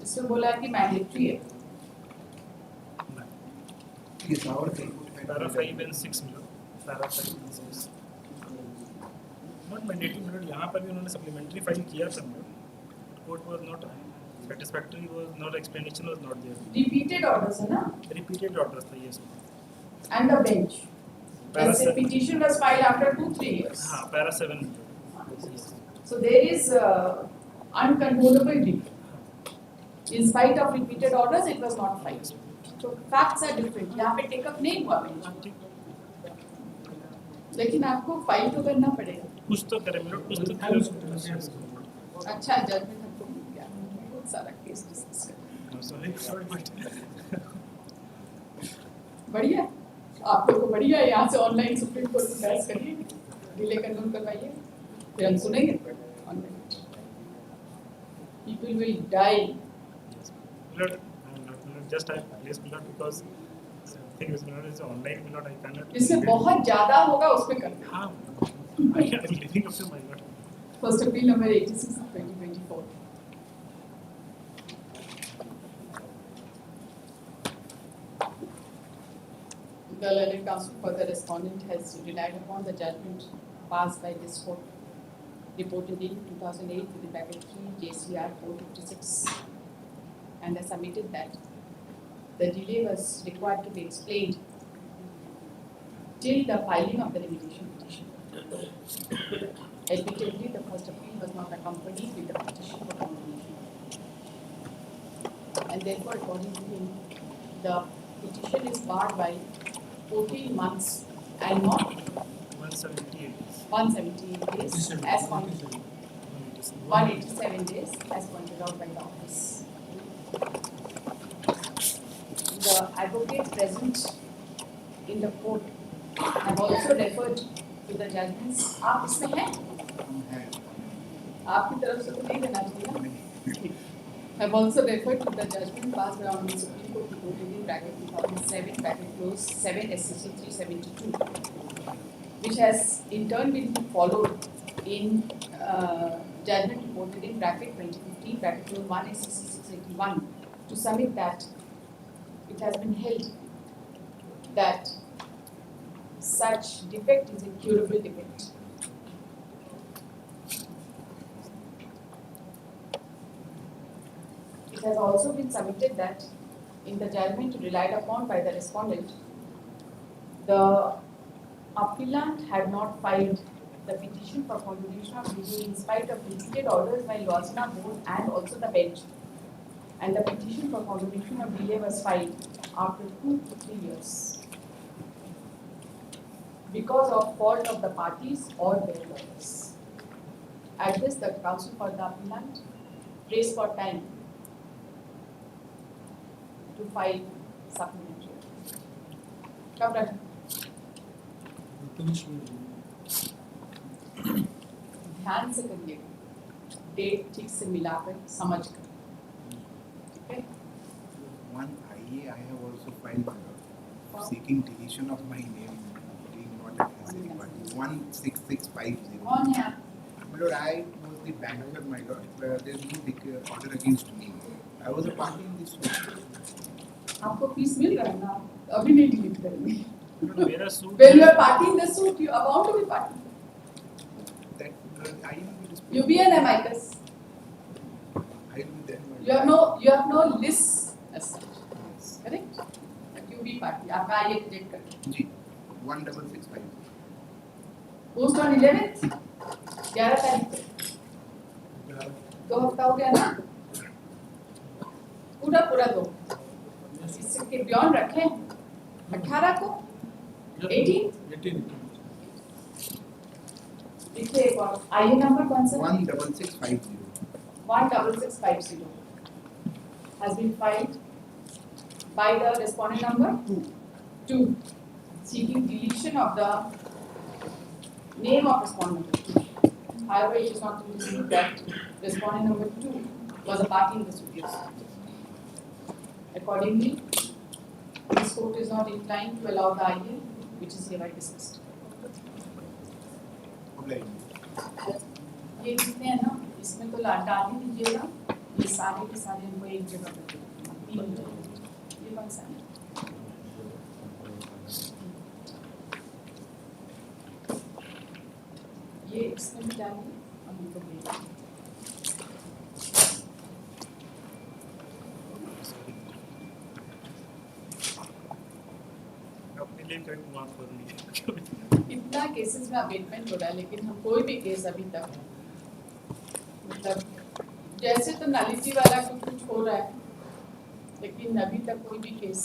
इसमें बोला कि mandatory है। Yes, our Para 5 and 6 मिला, para 5 and 6. Not mandatory, मतलब यहाँ पर भी उन्होंने supplementary file किया था, court was not satisfactory was not, explanation was not there. Repeated orders है ना? Repeated orders था, yes. And the bench. Para The petition was filed after 2-3 years. हाँ, para 7. Yes. So there is uncontrollable delay. In spite of repeated orders, it was not filed. So facts are different. यहाँ पे take up नहीं हुआ bench. लेकिन आपको file तो करना पड़ेगा. कुछ तो करें, मतलब कुछ तो करें. अच्छा जजमेंट हमको मिल गया. बहुत सारा केस डिस्कस कर. Sorry, but बढ़िया. आप लोग को बढ़िया है, यहाँ से ऑनलाइन सुप्रीम कोर्ट में बहस करिए, डिले कंट्रोल करवाइए, फिर हम सुनेंगे online. People will die. Lord, just I please Lord, because thing is Lord is online Lord, I cannot. इसमें बहुत ज़्यादा होगा उसमें करना. हाँ, I am living up to my Lord. First appeal number 86 of 2024. The learned counsel for the respondent has relied upon the judgment passed by this court, reported in 2008 with the bracket 3 JCR 456, and has submitted that the delay was required to be explained till the filing of the revocation petition. Admittedly, the first appeal was not accompanied with the petition for condemnation, and therefore, according to him, the petition is barred by 14 months and not 178 days as pointed, 187 days as pointed out by the office. The advocates present in the court have also referred to the judgments. आप इसमें हैं? आपकी तरफ से तो नहीं देना चाहिए ना? Have also referred to the judgment passed by the Supreme Court reported in bracket 2007 bracket close 7 SCC 372, which has in turn been followed in judgment reported in bracket 2015 bracket close 1 SCC 681, to submit that it has been held that such defect is a curable defect. It has also been submitted that in the judgment relied upon by the respondent, the appellant had not filed the petition for condemnation of delay in spite of repeated orders by Lozana board and also the bench, and the petition for condemnation of delay was filed after 2 to 3 years because of fault of the parties or their lawyers. At this, the counsel for the appellant prays for time to file supplementary. कब रखें? ध्यान से करिएगा, date ठीक से मिलाकर समझ कर. ठीक है? One IA I have also filed seeking deletion of my name being not an necessary party. 16650. कौन है आप? My lord, I was the banker, my lord. There is no order against me. I was a party in this suit. आपको fees मिल रहा है ना? अभी नहीं delete करेंगे. मेरा suit. When you are party in the suit, you are bound to be party. That I will be You be an amicus. I will be there. You have no list as such. Correct? But you be party. आपका आइए delete कर. जी 16650. Post on 11th, 11 तारीख को. 2 हफ्ता हो गया ना? पूरा 2. इसके बियॉन्ड रखें 18 को 18 देखिए एक और आईए नंबर कौन सा 16650 16650 has been filed by the respondent number 2 seeking deletion of the name of respondent number 2. However, it is not to be received that respondent number 2 was a party in the suit. Accordingly, this court is not inclined to allow the IA, which is hereby dismissed. ये जितने हैं ना, इसमें तो डाल ही दीजिएगा, ये सारे के सारे हमको एक जगह पर ये कौन सा है? ये इसमें भी डालिए, अब हमको ब्लेम करेंगे माफ करूँगी। इतना केसेस में अबेटमेंट हो रहा है, लेकिन हम कोई भी केस अभी तक मतलब जैसे तो नलिटी वाला कुछ हो रहा है, लेकिन अभी तक कोई भी केस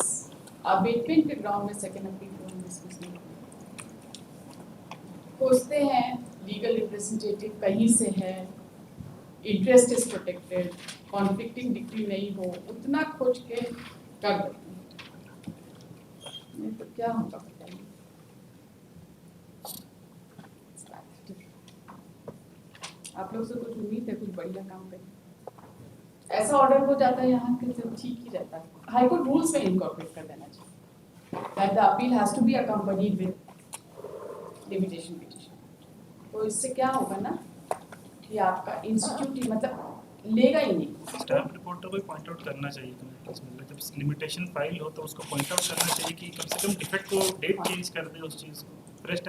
अबेटमेंट के ग्राउंड में सेकेंड अपील को हम डिस्कस नहीं खोजते हैं। लीगल रिप्रेजेंटेटिव कहीं से है, interest is protected, conflicting degree नहीं हो, उतना खोज के कर देते हैं, नहीं तो क्या होगा बताइए। आप लोग से कुछ उम्मीद है कुछ बढ़िया काम करें। ऐसा ऑर्डर हो जाता है यहाँ के तो ठीक ही रहता है। हाई कोर्ट रूल्स में इनकॉर्पोरेट कर देना चाहिए that the appeal has to be accompanied with limitation petition. तो इससे क्या होगा ना कि आपका इंस्टीट्यूट ही मतलब लेगा ही नहीं। स्टाफ रिपोर्टर को पॉइंट आउट करना चाहिए मतलब जब लिमिटेशन फाइल हो तो उसको पॉइंट आउट करना चाहिए कि कम से कम डिफेक्ट को डेट चेंज कर दे उस चीज़ को। फ्रेश